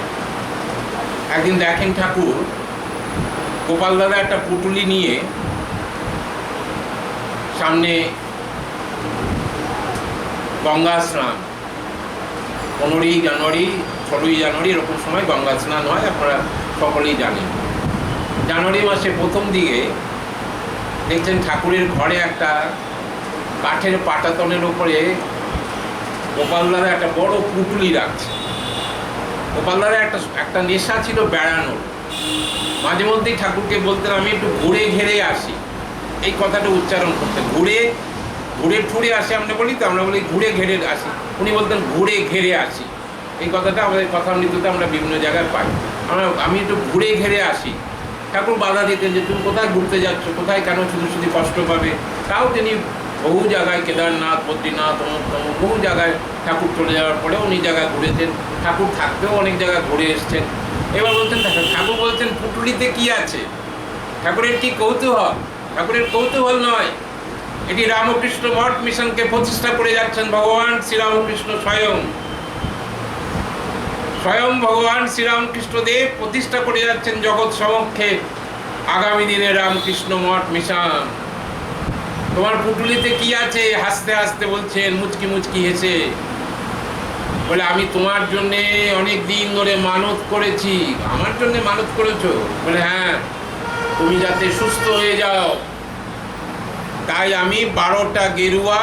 একদিন দেখেন ঠাকুর গোপাল দাদা একটা পুটুলি নিয়ে সামনে গঙ্গা স্নান, 15ই জানুয়ারি 16ই জানুয়ারি এরকম সময় গঙ্গা স্নান হয়, আপনারা সকলেই জানেন। জানুয়ারি মাসে প্রথম দিকে দেখছেন ঠাকুরের ঘরে একটা কাঠের পাটাতনের ওপরে গোপাল দাদা একটা বড় পুটুলি রাখছে। গোপাল দাদা একটা নেশা ছিল বেড়ানোর। মাঝে মধ্যেই ঠাকুরকে বলতেন, আমি একটু ঘুরে ঘেরে আসি, এই কথাটা উচ্চারণ করতেন। ঘুরে ঘুরে ঠুরে আসি আমরা বলি তো, আমরা বলি ঘুরে ঘেরে আসি, উনি বলতেন ঘুরে ঘেরে আসি। এই কথাটা আমাদের কথামৃততে আমরা বিভিন্ন জায়গায় পাই। আমি একটু ঘুরে ঘেরে আসি। ঠাকুর বাধা দিতেন যে তুমি কোথায় ঘুরতে যাচ্ছ, কোথায় কেন শুধু শুধু কষ্ট পাবে। তাও তিনি বহু জায়গায় কেদারনাথ, বদ্রীনাথ, বহু জায়গায় ঠাকুর চলে যাওয়ার পরে উনি জায়গায় ঘুরেছেন। ঠাকুর থাকতেও অনেক জায়গায় ঘুরে এসছেন। এবার বলছেন ঠাকুর বলছেন পুটুলিতে কি আছে? ঠাকুরের কি কৌতূহল? ঠাকুরের কৌতূহল নয়, এটি রামকৃষ্ণ মঠ মিশনকে প্রতিষ্ঠা করে যাচ্ছেন ভগবান শ্রীরামকৃষ্ণ স্বয়ং। স্বয়ং ভগবান শ্রীরামকৃষ্ণ দেব প্রতিষ্ঠা করে যাচ্ছেন জগৎ সমক্ষে আগামী দিনে রামকৃষ্ণ মঠ মিশন। তোমার পুটুলিতে কি আছে? হাসতে হাসতে বলছেন, মুচকি মুচকি হেসে বলে, আমি তোমার জন্যে অনেক দিন ধরে মানত করেছি। আমার জন্যে মানত করেছো? বলে হ্যাঁ, তুমি যাতে সুস্থ হয়ে যাও, তাই আমি 12টা গেরুয়া,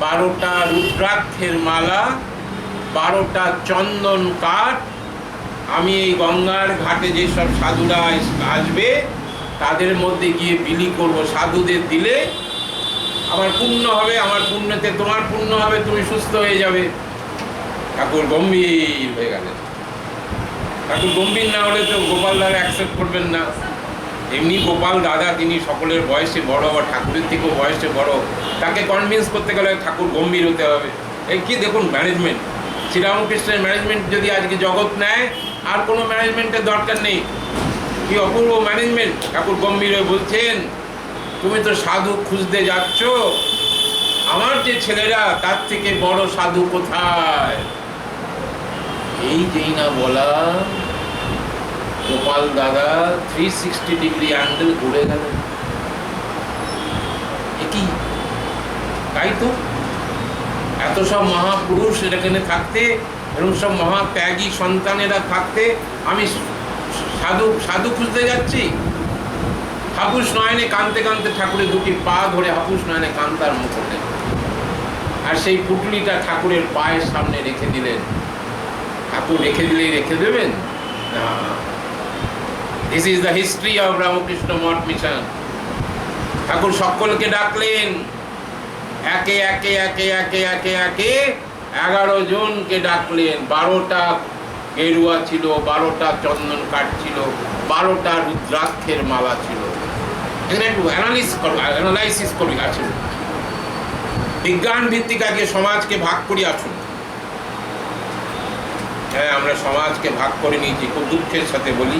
12টা রুদ্রাক্ষের মালা, 12টা চন্দন কাঠ আমি এই গঙ্গার ঘাটে যেসব সাধুরা আসবে তাদের মধ্যে গিয়ে বিলি করব। সাধুদের দিলে আমার পুণ্য হবে, আমার পুণ্যতে তোমার পুণ্য হবে, তুমি সুস্থ হয়ে যাবে। ঠাকুর গম্ভীর হয়ে গেলেন। ঠাকুর গম্ভীর না হলে তো গোপাল দাদা অ্যাকসেপ্ট করবেন না। এমনি গোপাল দাদা তিনি সকলের বয়সে বড়, আবার ঠাকুরের থেকেও বয়সে বড়। তাকে কনভিন্স করতে গেলে ঠাকুর গম্ভীর হতে হবে। এই কি দেখুন ম্যানেজমেন্ট, শ্রীরামকৃষ্ণের ম্যানেজমেন্ট যদি আজকে জগৎ নেয়, আর কোনো ম্যানেজমেন্টের দরকার নেই। কি অপূর্ব ম্যানেজমেন্ট! ঠাকুর গম্ভীর হয়ে বলছেন, তুমি তো সাধু খুঁজতে যাচ্ছ, আমার যে ছেলেরা তার থেকে বড় সাধু কোথায়? এই যেই না বলা, গোপাল দাদা 360 ডিগ্রি অ্যাঙ্গেল ঘুরে গেলেন। কি তাই তো এত সব মহাপুরুষ এখানে থাকতে, এবং সব মহাত্যাগী সন্তানেরা থাকতে আমি সাধু খুঁজতে যাচ্ছি। হাপুস নয়নে কাঁদতে কাঁদতে ঠাকুরের দুটি পা ধরে হাপুস নয়নে কাঁদতে আরম্ভ করলেন। আর সেই পুটলিটা ঠাকুরের পায়ের সামনে রেখে দিলেন। ঠাকুর রেখে দিলেই রেখে দেবেন না। This is the history of Ramakrishna Math Mission. Thakur সকলকে ডাকলেন, একে একে একে একে একে একে 11 জনকে ডাকলেন। 12টা গেরুয়া ছিল, 12টা চন্দন কাঠ ছিল, 12টা রুদ্রাক্ষের মালা ছিল। এখানে একটু অ্যানালাইসিস করি আসুন, বিজ্ঞান ভিত্তিক আজকে সমাজকে ভাগ করি আসুন। হ্যাঁ, আমরা সমাজকে ভাগ করে নিয়েছি, খুব দুঃখের সাথে বলি,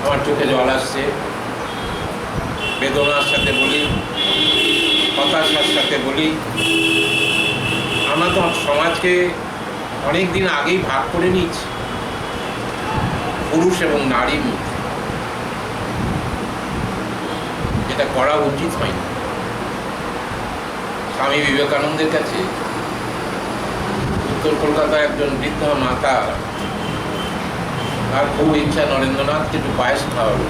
আমার চোখে জল আসছে, বেদনার সাথে বলি, হতাশার সাথে বলি। আমরা তো সমাজকে অনেক দিন আগেই ভাগ করে নিয়েছি পুরুষ এবং নারীর মধ্যে, যেটা করা উচিত হয়নি। স্বামী বিবেকানন্দের কাছে উত্তর কলকাতায় একজন বৃদ্ধা মাতা, তার খুব ইচ্ছা নরেন্দ্রনাথকে একটু পায়েস খাওয়াবে।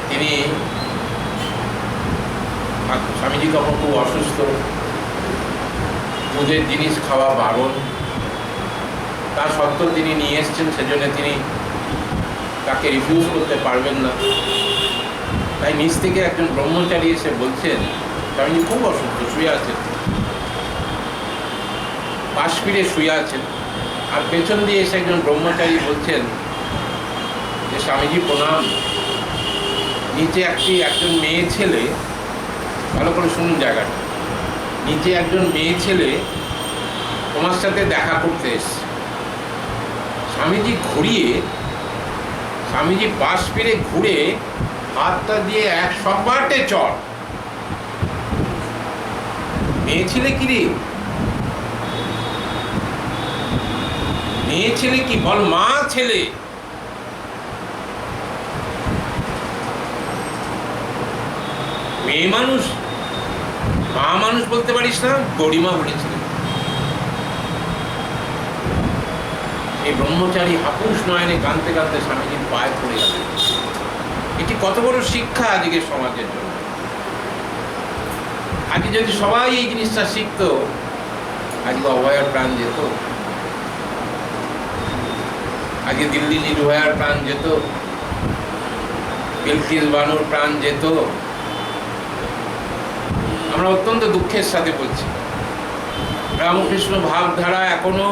তিনি, স্বামীজি তখন খুব অসুস্থ, দুধের জিনিস খাওয়া বারণ, তা সত্ত্বেও তিনি নিয়ে এসছেন, সেজন্য তিনি তাকে রিফিউজ করতে পারবেন না। তাই নিচ থেকে একজন ব্রহ্মচারী এসে বলছেন, স্বামীজি খুব অসুস্থ, শুয়ে আছেন, পাশ ফিরে শুয়ে আছেন, আর পেছন দিয়ে এসে একজন ব্রহ্মচারী বলছেন যে স্বামীজি প্রণাম, নিচে একজন মেয়ে ছেলে, ভালো করে শুনুন জায়গাটা, নিচে একজন মেয়ে ছেলে তোমার সাথে দেখা করতে এসছে। স্বামীজি পাশ ফিরে ঘুরে হাতটা দিয়ে এক সব্বাটে চড়। মেয়ে ছেলে কি রে? মেয়ে ছেলে কি বল, মা ছেলে। মেয়ে মানুষ, মা মানুষ বলতে পারিস না? গরিমা বলেছিলেন। এই ব্রহ্মচারী হাপুস নয়নে কাঁদতে কাঁদতে স্বামীজির পায়ে পড়ে গেলেন। এটি কত বড় শিক্ষা আজকে সমাজের জন্য। আজকে যদি সবাই এই জিনিসটা শিখতো, আজকে অভয়ার প্রাণ যেত, আজকে দিল্লি নির্ভয়ার প্রাণ যেত, বিলকিস বানুর প্রাণ যেত। আমরা অত্যন্ত দুঃখের সাথে বলছি, রামকৃষ্ণ ভাবধারা এখনো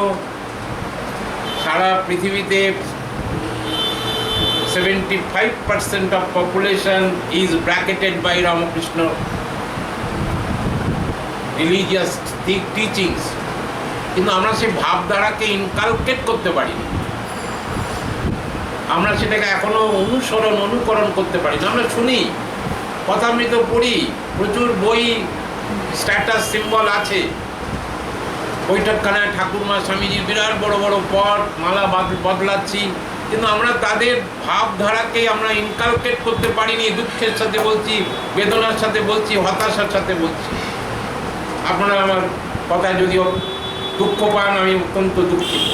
সারা পৃথিবীতে 75% of population is bracketed by Ramakrishna religious teachings, কিন্তু আমরা সেই ভাবধারাকে ইনকালকেট করতে পারি না, আমরা সেটাকে এখনো অনুকরণ করতে পারি না। আমরা শুনি, কথামৃত পড়ি, প্রচুর বই, স্ট্যাটাস সিম্বল আছে, বৈঠকখানায় ঠাকুরমা স্বামীজির বিরাট বড় বড় পট, মালা বদলাচ্ছি, কিন্তু আমরা তাদের ভাবধারাকে আমরা ইনকালকেট করতে পারিনি। দুঃখের সাথে বলছি, বেদনার সাথে বলছি, হতাশার সাথে বলছি। আপনারা আমার কথায় যদিও দুঃখ পান, আমি অত্যন্ত দুঃখিত।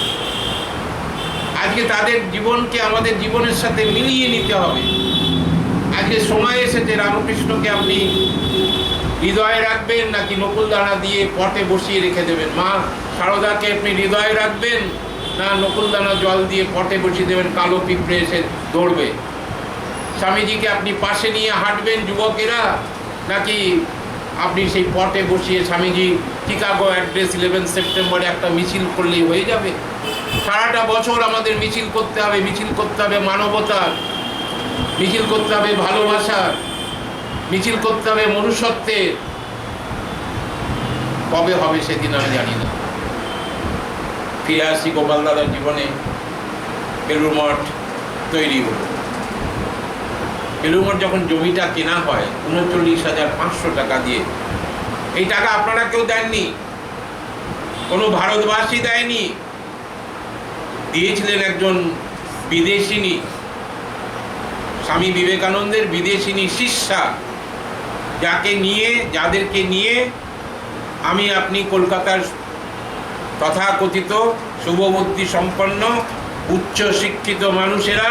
আজকে তাদের জীবনকে আমাদের জীবনের সাথে মিলিয়ে নিতে হবে। আজকে সময় এসেছে, রামকৃষ্ণকে আপনি হৃদয়ে রাখবেন নাকি নকুলদানা দিয়ে পটে বসিয়ে রেখে দেবেন? মা সারদাকে আপনি হৃদয়ে রাখবেন না নকুলদানা জল দিয়ে পটে বসিয়ে দেবেন, কালো পিঁপড়ে এসে দৌড়বে? স্বামীজিকে আপনি পাশে নিয়ে হাঁটবেন যুবকেরা, নাকি আপনি সেই পটে বসিয়ে স্বামীজি চিকাগো অ্যাড্রেস 11 সেপ্টেম্বরে একটা মিছিল করলেই হয়ে যাবে? সারাটা বছর আমাদের মিছিল করতে হবে, মিছিল করতে হবে মানবতার, মিছিল করতে হবে ভালোবাসার, মিছিল করতে হবে মনুষ্যত্বের। কবে হবে সেদিন আমি জানি না। ফিরে আসি গোপাল দাদার জীবনে। বেলুড় মঠ তৈরি হল। বেলুড় মঠ যখন জমিটা কেনা হয় 39,500 টাকা দিয়ে, এই টাকা আপনারা কেউ দেননি, কোনো ভারতবাসী দেয়নি, দিয়েছিলেন একজন বিদেশিনী, স্বামী বিবেকানন্দের বিদেশিনী শিষ্যা, যাদেরকে নিয়ে আমি আপনি কলকাতার তথাকথিত শুভবুদ্ধি সম্পন্ন উচ্চ শিক্ষিত মানুষেরা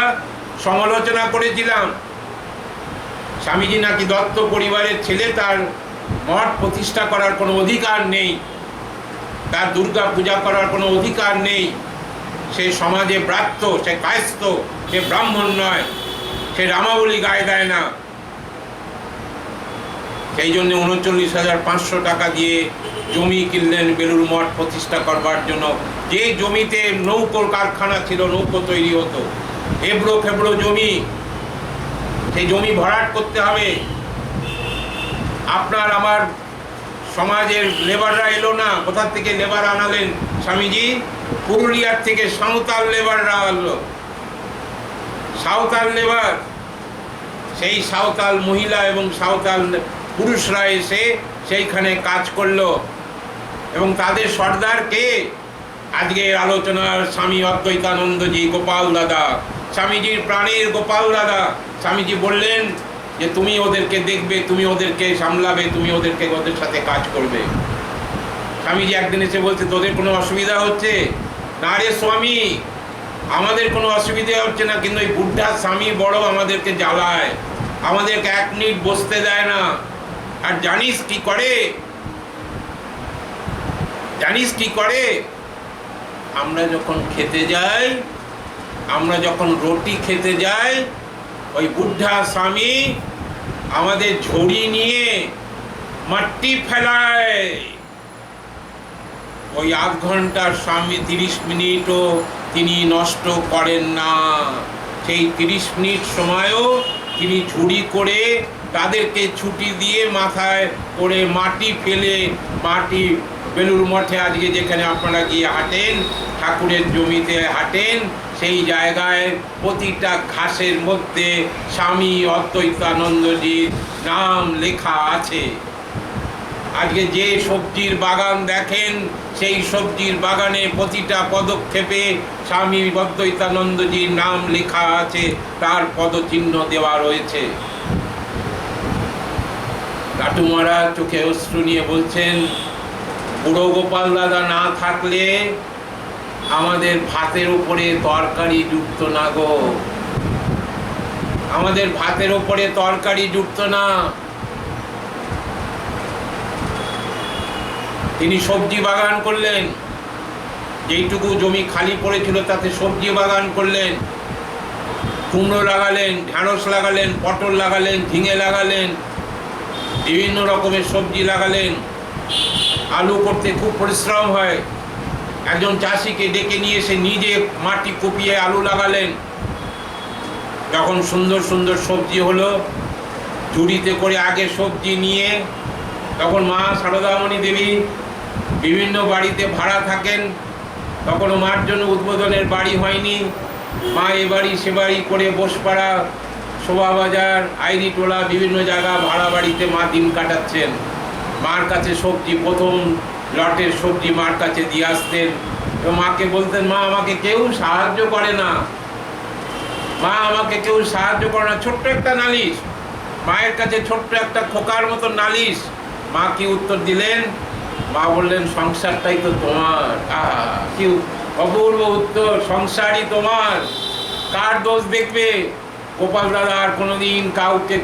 সমালোচনা করেছিলাম। স্বামীজি নাকি দত্ত পরিবারের ছেলে, তার মঠ প্রতিষ্ঠা করার কোনো অধিকার নেই, তার দুর্গা পূজা করার কোনো অধিকার নেই, সে সমাজে ব্রাত্য, সে কায়স্থ, সে ব্রাহ্মণ নয়, সে রামাবলী গায়ে দেয় না। সেই জন্য 39,500 টাকা দিয়ে জমি কিনলেন বেলুড় মঠ প্রতিষ্ঠা করবার জন্য। যে জমিতে নৌকোর কারখানা ছিল, নৌকো তৈরি হতো, এবড়ো খেবড়ো জমি, সেই জমি ভরাট করতে হবে। আপনার আমার সমাজের লেবাররা এলো না, কোথা থেকে লেবার আনালেন স্বামীজি? পুরুলিয়ার থেকে সাঁওতাল লেবাররা আনলো, সাঁওতাল লেবার। সেই সাঁওতাল মহিলা এবং সাঁওতাল পুরুষরা এসে সেইখানে কাজ করলো। এবং তাদের সর্দার কে? আজকের আলোচনার স্বামী অদ্বৈতানন্দজি, গোপাল দাদা, স্বামীজির প্রাণের গোপাল দাদা। স্বামীজি বললেন যে তুমি ওদেরকে দেখবে, তুমি ওদেরকে সামলাবে, তুমি ওদের সাথে কাজ করবে। স্বামীজি একদিন এসে বলছে, তোদের কোনো অসুবিধা হচ্ছে? না রে স্বামী, আমাদের কোনো অসুবিধা হচ্ছে না, কিন্তু ওই বুদ্ধা স্বামী বড় আমাদেরকে জ্বালায়, আমাদেরকে 1 মিনিট বসতে দেয় না। আর জানিস কি করে? জানিস কি করে? আমরা যখন খেতে যাই, আমরা যখন রুটি খেতে যাই, ওই বুদ্ধা স্বামী আমাদের ঝুড়ি নিয়ে মাটি ফেলায়। ওই 1 ঘন্টার স্বামী 30 মিনিটও তিনি নষ্ট করেন না। সেই 30 মিনিট সময়ও তিনি ঝুড়ি করে তাদেরকে ছুটি দিয়ে মাথায় করে মাটি ফেলে, মাটি বেলুর মঠে আজকে যেখানে আপনারা গিয়ে হাঁটেন, ঠাকুরের জমিতে হাঁটেন, সেই জায়গায় প্রতিটা ঘাসের মধ্যে স্বামী অদ্বৈতানন্দজির নাম লেখা আছে। আজকে যে সবজির বাগান দেখেন, সেই সবজির বাগানে প্রতিটা পদক্ষেপে স্বামী অদ্বৈতানন্দজির নাম লেখা আছে, তার পদচিহ্ন দেওয়া রয়েছে। লাটু মহারাজ চোখে অশ্রু নিয়ে বলছেন, বুড়ো গোপাল দাদা না থাকলে আমাদের ভাতের উপরে তরকারি জুটতো না গো, আমাদের ভাতের উপরে তরকারি জুটতো না। তিনি সবজি বাগান করলেন, যেইটুকু জমি খালি পড়েছিল তাতে সবজি বাগান করলেন, কুমড়ো লাগালেন, ঢেঁড়স লাগালেন, পটল লাগালেন, ঝিঙে লাগালেন, বিভিন্ন রকমের সবজি লাগালেন। আলু করতে খুব পরিশ্রম হয়, একজন চাষিকে ডেকে নিয়ে এসে নিজে মাটি কুপিয়ে আলু লাগালেন। যখন সুন্দর সুন্দর সবজি হলো, ঝুড়িতে করে আগে সবজি নিয়ে, তখন মা সারদামণি দেবী বিভিন্ন বাড়িতে ভাড়া থাকেন, তখনও মার জন্য উদ্বোধনের বাড়ি হয়নি। মা এ বাড়ি সে বাড়ি করে বসপাড়া, শোভাবাজার, আইরিটোলা বিভিন্ন জায়গা ভাড়া বাড়িতে মা দিন কাটাচ্ছেন। মার কাছে সবজি, প্রথম লটের সবজি মার কাছে দিয়ে আসতেন এবং মাকে বলতেন, মা আমাকে কেউ সাহায্য করে না, মা আমাকে কেউ সাহায্য করে না। ছোট্ট একটা নালিশ, মায়ের কাছে ছোট্ট একটা খোকার মতো নালিশ। মা কি উত্তর দিলেন? মা বললেন, সংসারটাই তো তোমার। আহা, কি অপূর্ব উত্তর! সংসারই তোমার, কার দোষ দেখবে? গোপাল দাদা আর কোনোদিন কাউকে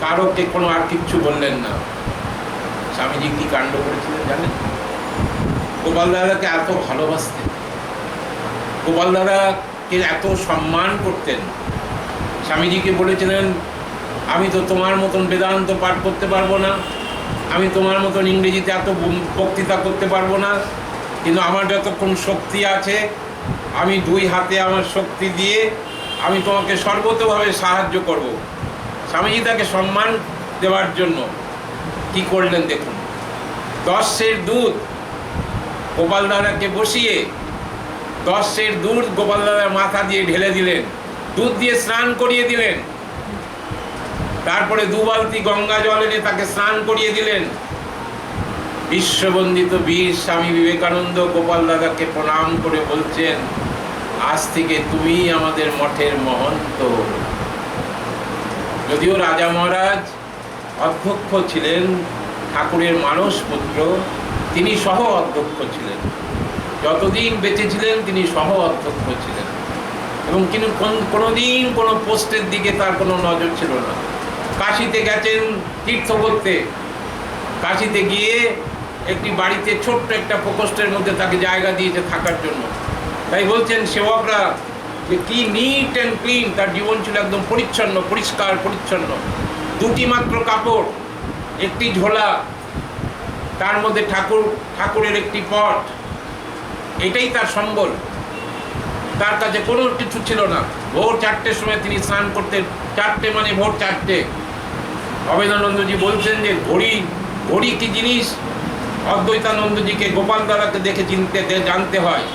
কারোকে আর কিচ্ছু বললেন না। স্বামীজি কি কাণ্ড করেছিলেন জানেন? গোপাল দাদাকে এত ভালোবাসতেন, গোপাল দাদাকে এত সম্মান করতেন। স্বামীজিকে বলেছিলেন, আমি তো তোমার মতন বেদান্ত পাঠ করতে পারবো না, আমি তোমার মতন ইংরেজিতে এত বক্তৃতা করতে পারবো না, কিন্তু আমার যতক্ষণ শক্তি আছে, আমি 2 হাতে আমার শক্তি দিয়ে আমি তোমাকে সর্বতভাবে সাহায্য করব। স্বামীজি তাকে সম্মান দেওয়ার জন্য কি করলেন দেখুন। 10 সের দুধ গোপাল দাদাকে বসিয়ে, 10 সের দুধ গোপাল দাদার মাথা দিয়ে ঢেলে দিলেন, দুধ দিয়ে স্নান করিয়ে দিলেন। তারপরে 2 বালতি গঙ্গা জল এনে তাকে স্নান করিয়ে দিলেন। বিশ্ববন্দিত বীর স্বামী বিবেকানন্দ গোপাল দাদাকে প্রণাম করে বলছেন, আজ থেকে তুমি আমাদের মঠের মহন্ত। যদিও রাজা মহারাজ অধ্যক্ষ ছিলেন, ঠাকুরের মানস পুত্র, তিনি সহ অধ্যক্ষ ছিলেন। যতদিন বেঁচে ছিলেন তিনি সহ অধ্যক্ষ ছিলেন, এবং কিন্তু কোনোদিন কোনো পোস্টের দিকে তার কোনো নজর ছিল না। কাশিতে গেছেন তীর্থ করতে, কাশিতে গিয়ে একটি বাড়িতে ছোট্ট একটা প্রকোষ্ঠের মধ্যে তাকে জায়গা দিয়েছে থাকার জন্য। তাই বলছেন সেবকরা যে কি নিট অ্যান্ড ক্লিন, তার জীবন ছিল একদম পরিচ্ছন্ন, পরিষ্কার পরিচ্ছন্ন। 2টি মাত্র কাপড়, একটি ঝোলা, তার মধ্যে ঠাকুরের একটি পট, এটাই তার সম্বল। তার কাছে কোনো কিছু ছিল না। ভোর 4টের সময় তিনি স্নান করতেন, 4টে মানে ভোর 4টে। অভেদানন্দজি বলছেন যে ঘড়ি কি জিনিস অদ্বৈতানন্দজিকে গোপাল দাদাকে দেখে জানতে হয়।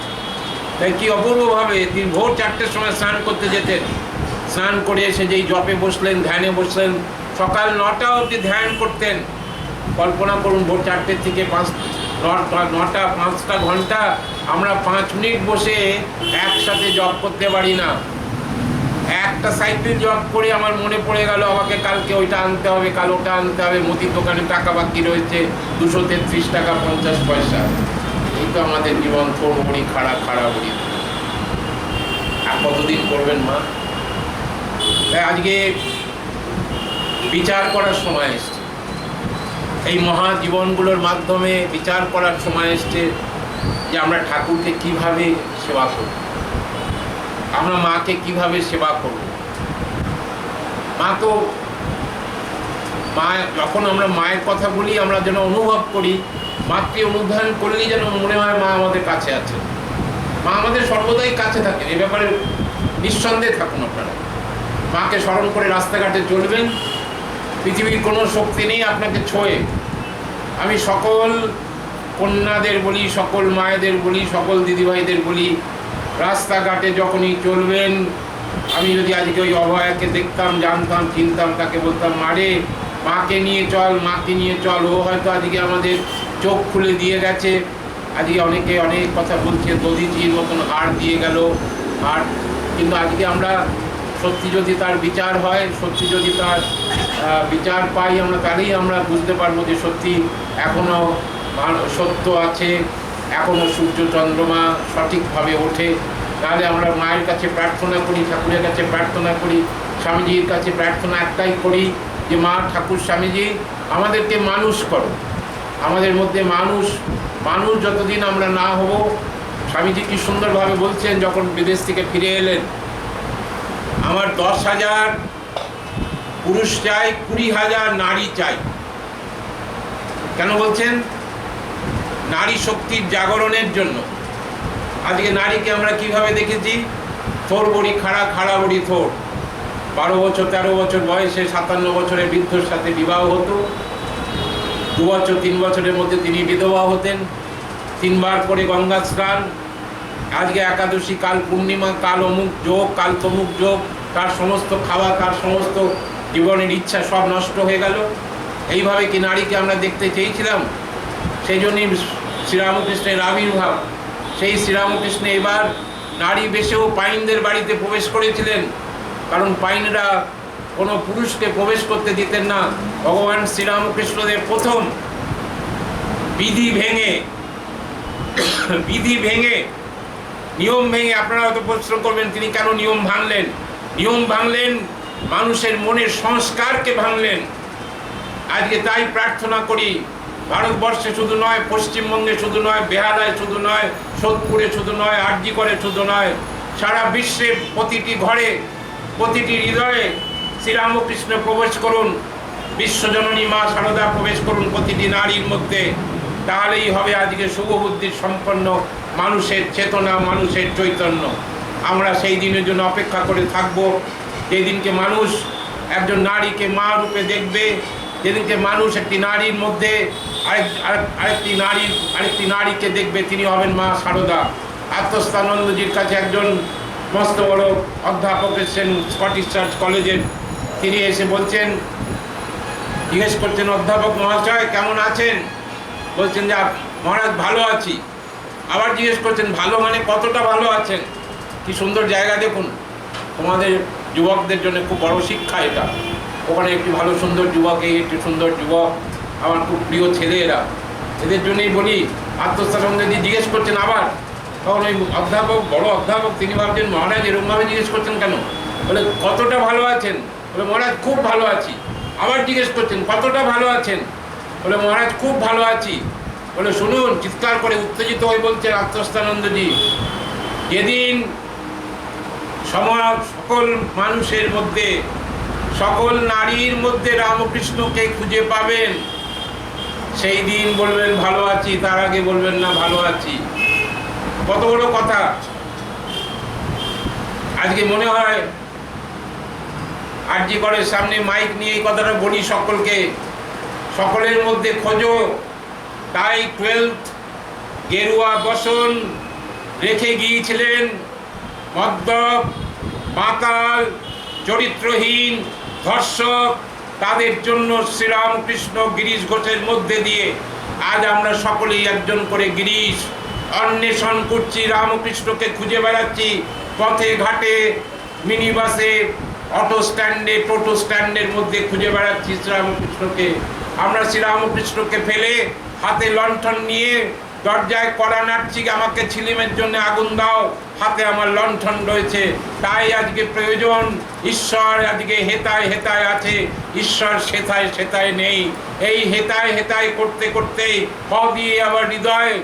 তাই কি অপূর্বভাবে তিনি ভোর 4টের সময় স্নান করতে যেতেন। স্নান করে এসে যেই জপে বসলেন, ধ্যানে বসলেন, সকাল 9টা অবধি ধ্যান করতেন। কল্পনা করুন, ভোর 4টে থেকে 5টা ঘন্টা আমরা 5 মিনিট বসে একসাথে জপ করতে পারি না। একটা সাইকেল জব করে আমার মনে পড়ে গেল আমাকে কালকে ওইটা আনতে হবে, কাল ওটা আনতে হবে, মুদির দোকানে টাকা বাকি রয়েছে 233 টাকা 50 পয়সা। এই তো আমাদের জীবন, থোড় খাড়া বড়ি। আর কতদিন করবেন মা? তাই আজকে বিচার করার সময় এসছে, এই মহা জীবনগুলোর মাধ্যমে বিচার করার সময় এসছে যে আমরা ঠাকুরকে কিভাবে সেবা করব, আমরা মাকে কিভাবে সেবা করব। মা যখন আমরা মায়ের কথা বলি আমরা যেন অনুভব করি, মাকে অনুধান করলেই যেন মনে হয় মা আমাদের কাছে আছে। মা আমাদের সর্বদাই কাছে থাকেন, এ ব্যাপারে নিঃসন্দেহে থাকুন আপনারা। মাকে স্মরণ করে রাস্তাঘাটে চলবেন, পৃথিবীর কোনো শক্তি নেই আপনাকে ছোঁয়ে। আমি সকল কন্যাদের বলি, সকল মায়েদের বলি, সকল দিদিভাইদের বলি, রাস্তাঘাটে যখনই চলবেন, আমি যদি আজকে ওই অভয়াকে দেখতাম, জানতাম, চিনতাম, তাকে বলতাম মারে, মাকে নিয়ে চল, মাকে নিয়ে চল। ও হয়তো আজকে আমাদের চোখ খুলে দিয়ে গেছে। আজকে অনেকে অনেক কথা বলছে, দধিজির মতন হাড় দিয়ে গেল, আর কিন্তু আজকে আমরা সত্যি যদি তার বিচার হয়, সত্যি যদি তার বিচার পাই আমরা, তাহলেই আমরা বুঝতে পারবো যে সত্যি এখনও সত্য আছে, এখনও সূর্য চন্দ্রমা সঠিকভাবে ওঠে। তাহলে আমরা মায়ের কাছে প্রার্থনা করি, ঠাকুরের কাছে প্রার্থনা করি, স্বামীজির কাছে প্রার্থনা একটাই করি যে মা, ঠাকুর, স্বামীজি আমাদেরকে মানুষ করো। আমাদের মধ্যে মানুষ যতদিন আমরা না হব, স্বামীজি কি সুন্দরভাবে বলছেন যখন বিদেশ থেকে ফিরে এলেন, আমার 10,000 পুরুষ চাই, 20,000 নারী চাই। কেন বলছেন? নারী শক্তির জাগরণের জন্য। আজকে নারীকে আমরা কিভাবে দেখেছি? থোড় বড়ি খাড়া বড়ি থোড়। 12 বছর 13 বছর বয়সে 57 বছরের বৃদ্ধর সাথে বিবাহ হতো। 2 বছর 3 বছরের মধ্যে তিনি বিধবা হতেন। 3 বার করে গঙ্গা স্নান। আজকে একাদশী, কাল পূর্ণিমা, কাল অমুক যোগ, কাল তমুক যোগ, তার সমস্ত খাওয়া, তার সমস্ত জীবনের ইচ্ছা সব নষ্ট হয়ে গেল। এইভাবে কি নারীকে আমরা দেখতে চেয়েছিলাম? সেই জন্যই শ্রীরামকৃষ্ণের আবির্ভাব। সেই শ্রীরামকৃষ্ণ এবার নারী বেশেও পাইনদের বাড়িতে প্রবেশ করেছিলেন, কারণ পাইনরা কোনো পুরুষকে প্রবেশ করতে দিতেন না। ভগবান শ্রীরামকৃষ্ণদেব প্রথম বিধি ভেঙে নিয়ম ভেঙে, আপনারা হয়তো প্রশ্ন করবেন তিনি কেন নিয়ম ভাঙলেন? নিয়ম ভাঙলেন, মানুষের মনের সংস্কারকে ভাঙলেন। আজকে তাই প্রার্থনা করি, ভারতবর্ষে শুধু নয়, পশ্চিমবঙ্গে শুধু নয়, বেহালায় শুধু নয়, সোদপুরে শুধু নয়, আরজিকরে শুধু নয়, সারা বিশ্বে প্রতিটি ঘরে, প্রতিটি হৃদয়ে শ্রীরামকৃষ্ণ প্রবেশ করুন, বিশ্বজননী মা সারদা প্রবেশ করুন প্রতিটি নারীর মধ্যে। তাহলেই হবে আজকে শুভবুদ্ধির সম্পন্ন মানুষের চেতনা, মানুষের চৈতন্য। আমরা সেই দিনের জন্য অপেক্ষা করে থাকব, যেদিনকে মানুষ একজন নারীকে মা রূপে দেখবে, যেদিনকে মানুষ একটি নারীর মধ্যে আরেকটি নারীকে দেখবে, তিনি হবেন মা সারদা। আত্মস্থানন্দজির কাছে একজন মস্ত বড় অধ্যাপক এসেছেন স্কটিশ চার্চ কলেজের। তিনি এসে বলছেন, জিজ্ঞেস করছেন, অধ্যাপক মহাশয় কেমন আছেন? বলছেন যে মহারাজ ভালো আছি। আবার জিজ্ঞেস করছেন, ভালো মানে কতটা ভালো আছেন? কি সুন্দর জায়গা দেখুন, তোমাদের যুবকদের জন্য খুব বড় শিক্ষা এটা। ওখানে একটি ভালো সুন্দর যুবক, এই একটি সুন্দর যুবক, আমার খুব প্রিয় ছেলে এরা, এদের জন্যই বলি। আত্মস্থানন্দজি জিজ্ঞেস করছেন আবার, তখন ওই অধ্যাপক, বড় অধ্যাপক, তিনি ভাবছেন মহারাজ এরকমভাবে জিজ্ঞেস করছেন কেন? বলে কতটা ভালো আছেন? বলে মহারাজ খুব ভালো আছি। আবার জিজ্ঞেস করছেন কতটা ভালো আছেন? বলে মহারাজ খুব ভালো আছি। বলে শুনুন, চিৎকার করে উত্তেজিত হয়ে বলছেন আত্মস্থানন্দজি, যেদিন সকল মানুষের মধ্যে, সকল নারীর মধ্যে রামকৃষ্ণকে খুঁজে পাবেন, সেই দিন বলবেন ভালো আছি, তার আগে বলবেন না ভালো আছি। কত বড় কথা! আজকে মনে হয় আরজি করের সামনে মাইক নিয়ে এই কথাটা বলি সকলকে, সকলের মধ্যে খোঁজো। তাই 12th গেরুয়া বসন রেখে গিয়েছিলেন মদ্যপ, মাতাল, চরিত্রহীন, ধর্ষক, তাদের জন্য শ্রীরামকৃষ্ণ গিরিশ ঘোষের মধ্যে দিয়ে আজ আমরা সকলেই একজন করে গিরিশ অন্বেষণ করছি, রামকৃষ্ণকে খুঁজে বেড়াচ্ছি পথে ঘাটে, মিনি বাসে, অটো স্ট্যান্ডে, টোটো স্ট্যান্ডের মধ্যে খুঁজে বেড়াচ্ছি শ্রীরামকৃষ্ণকে। আমরা শ্রীরামকৃষ্ণকে ফেলে হাতে লণ্ঠন নিয়ে দরজায় কড়া নাড়ছি, আমাকে ছিলিমের জন্য আগুন দাও, হাতে আমার লণ্ঠন রয়েছে। তাই আজকে প্রয়োজন, ঈশ্বর আজকে হেতায় হেতায় আছে, ঈশ্বর সেথায় সেথায় নেই। এই হেতায় হেতায় করতে করতেই প দিয়ে আবার হৃদয়,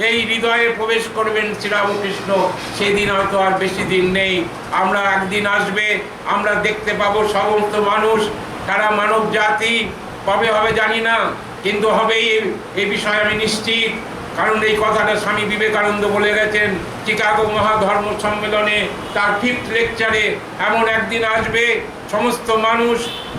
এই হৃদয়ে প্রবেশ করবেন শ্রীরামকৃষ্ণ। সেদিন হয়তো আর বেশি দিন নেই। আমরা একদিন আসবে, আমরা দেখতে পাবো সমস্ত মানুষ, তারা মানব জাতি। কবে হবে জানি না, কিন্তু হবেই এই বিষয়ে আমি নিশ্চিত। কারণ এই কথাটা স্বামী বিবেকানন্দ বলে গেছেন চিকাগো মহাধর্ম সম্মেলনে, তার 5th লেকচারে। এমন একদিন আসবে সমস্ত মানুষ,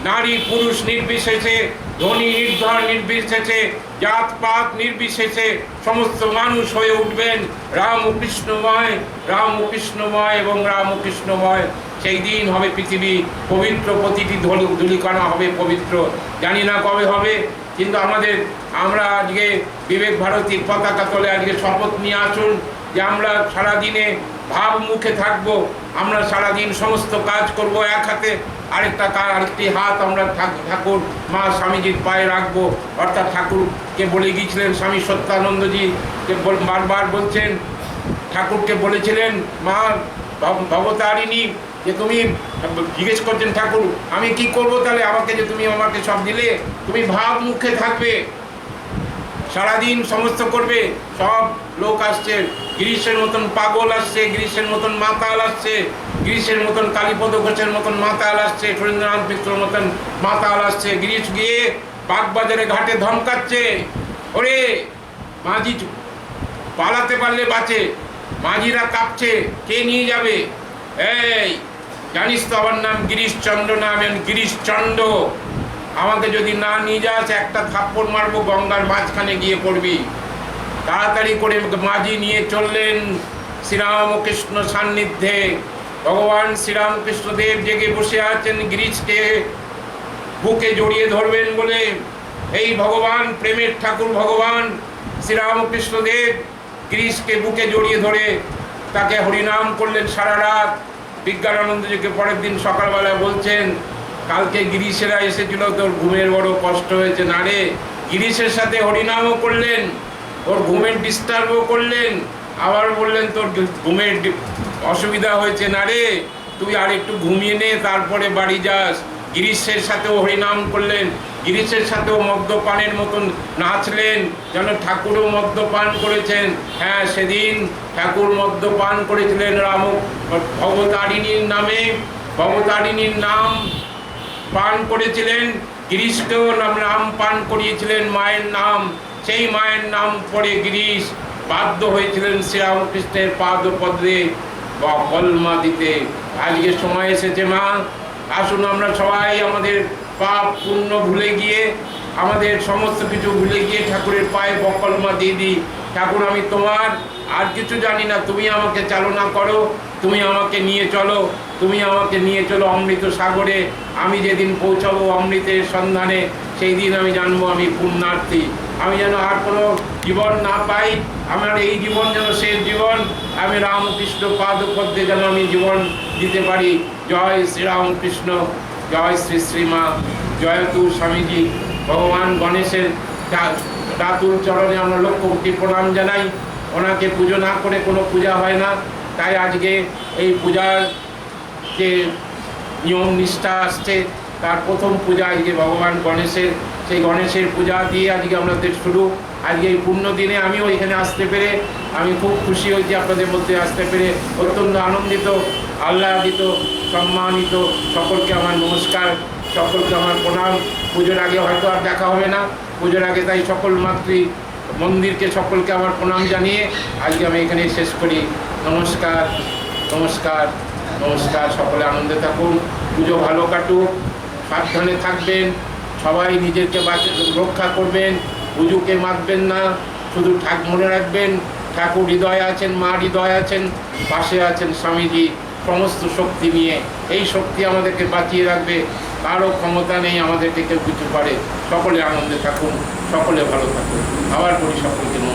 নারী পুরুষ নির্বিশেষে, ধনী নির্ধন নির্বিশেষে, জাতপাত নির্বিশেষে সমস্ত মানুষ হয়ে উঠবেন রামকৃষ্ণময়, রামকৃষ্ণময় এবং রামকৃষ্ণময়। সেই দিন হবে পৃথিবী পবিত্র, প্রতিটি ধূলিকণা হবে পবিত্র। জানি না কবে হবে, কিন্তু আমরা আজকে বিবেক ভারতীর পতাকা তলে আজকে শপথ নিয়ে আসুন যে আমরা সারাদিনে ভাব মুখে থাকবো, আমরা সারাদিন সমস্ত কাজ করব এক হাতে, আরেকটি হাত আমরা ঠাকুর মা স্বামীজির পায়ে রাখবো। অর্থাৎ ঠাকুরকে বলে গিয়েছিলেন স্বামী সত্যানন্দজি, বারবার বলছেন, ঠাকুরকে বলেছিলেন মা ভবতারিণী, যে তুমি জিজ্ঞেস করছেন ঠাকুর আমি কি করব তাহলে, আমাকে যে তুমি আমাকে সব দিলে, তুমি ভাব মুখে থাকবে, সারাদিন সমস্ত করবে। সব লোক আসছে, গিরিশের মতন পাগল আসছে, গিরিশের মতন মাতাল আসছে, গিরিশের মতন কালীপদ ঘোষের মতন মাতাল আসছে, সুরেন্দ্রনাথ মিত্রর মতন মাতাল আসছে। গিরিশ গিয়ে বাগবাজারে ঘাটে ধমকাচ্ছে, ওরে মাঝি পালাতে পারলে বাঁচে, মাঝিরা কাঁপছে, কে নিয়ে যাবে? এই জানিস তো আমার নাম গিরিশচন্দ্র না, আমি গিরিশচন্দ্র, আমাকে যদি না নিয়ে যাস একটা থাপ্পড় মারবো, গঙ্গার মাঝখানে গিয়ে পড়বি। তাড়াতাড়ি করে মাঝি নিয়ে চললেন শ্রীরামকৃষ্ণ সান্নিধ্যে। ভগবান শ্রীরামকৃষ্ণদেব জেগে বসে আছেন গিরিশকে বুকে জড়িয়ে ধরবেন বলে। এই ভগবান, প্রেমের ঠাকুর ভগবান শ্রীরামকৃষ্ণদেব গিরিশকে বুকে জড়িয়ে ধরে তাকে হরিনাম করলেন সারা রাত। বিজ্ঞানানন্দজিকে পরের দিন সকালবেলা বলছেন, কালকে গিরিশেরা এসেছিল, তোর ঘুমের বড় কষ্ট হয়েছে না রে? গিরিশের সাথে হরিনামও করলেন, ওর ঘুমের ডিস্টার্বও করলেন, আবার বললেন তোর ঘুমের অসুবিধা হয়েছে না রে, তুই আর একটু ঘুমিয়ে নে, তারপরে বাড়ি যাস। গিরিশের সাথেও হরিনাম করলেন, গিরিশের সাথেও মদ্যপানের মতন নাচলেন, যেন ঠাকুরও মদ্যপান করেছেন। হ্যাঁ, সেদিন ঠাকুর মদ্যপান করেছিলেন ভবতারিণীর নামে, ভবতারিণীর নাম পান করেছিলেন, গিরিশকেও নাম পান করিয়েছিলেন মায়ের নাম। সেই মায়ের নাম পড়ে গিরিশ বাধ্য হয়েছিলেন শ্রীরামকৃষ্ণের পাদপদ্মে কলমা দিতে। আজকে সময় এসেছে মা, আসুন আমরা সবাই আমাদের পাপ পুণ্য ভুলে গিয়ে, আমাদের সমস্ত কিছু ভুলে গিয়ে ঠাকুরের পায়ে বকলমা দিয়ে দিই। ঠাকুর আমি তোমার, আর কিছু জানি না, তুমি আমাকে চালনা করো, তুমি আমাকে নিয়ে চলো, তুমি আমাকে নিয়ে চলো অমৃত সাগরে। আমি যেদিন পৌঁছাবো অমৃতের সন্ধানে, সেই দিন আমি জানবো আমি পুণ্যার্থী। আমি যেন আর কোনো জীবন না পাই, আমার এই জীবন যেন শেষ জীবন, আমি রামকৃষ্ণ পাদপদ্মে যেন আমি জীবন দিতে পারি। জয় শ্রীরামকৃষ্ণ, জয় শ্রী শ্রীমা, জয় তু স্বামীজি। ভগবান গণেশের দাতুল চরণে আমরা লক্ষ কোটি প্রণাম জানাই। ওনাকে পুজো না করে কোনো পূজা হয় না। তাই আজকে এই পূজার যে নিয়ম নিষ্ঠা আসছে, তার প্রথম পূজা আজকে ভগবান গণেশের। সেই গণেশের পূজা দিয়ে আজকে আমাদের শুরু। আজকে এই পূর্ণ দিনে আমিও এখানে আসতে পেরে আমি খুব খুশি হয়েছি, আপনাদের মধ্যে আসতে পেরে অত্যন্ত আনন্দিত, আহ্লাদিত, সম্মানিত। সকলকে আমার নমস্কার, সকলকে আমার প্রণাম। পুজোর আগে হয়তো আর দেখা হবে না, পুজোর আগে তাই সকল মাতৃ মন্দিরকে সকলকে আমার প্রণাম জানিয়ে আজকে আমি এখানে শেষ করি। নমস্কার, নমস্কার। নমস্কার, সকলে আনন্দে থাকুন, পুজো ভালো কাটুক, সাবধানে থাকবেন, সবাই নিজেকে রক্ষা করবেন, পুজোকে মাখবেন না, শুধু মনে রাখবেন ঠাকুর হৃদয়ে আছেন, মা হৃদয়ে আছেন, পাশে আছেন স্বামীজি সমস্ত শক্তি নিয়ে। এই শক্তি আমাদেরকে বাঁচিয়ে রাখবে, কারো ক্ষমতা নেই আমাদেরকে কেউ কিছু করে। সকলে আনন্দে থাকুন, সকলে ভালো থাকুন। আবার করি সকলকে।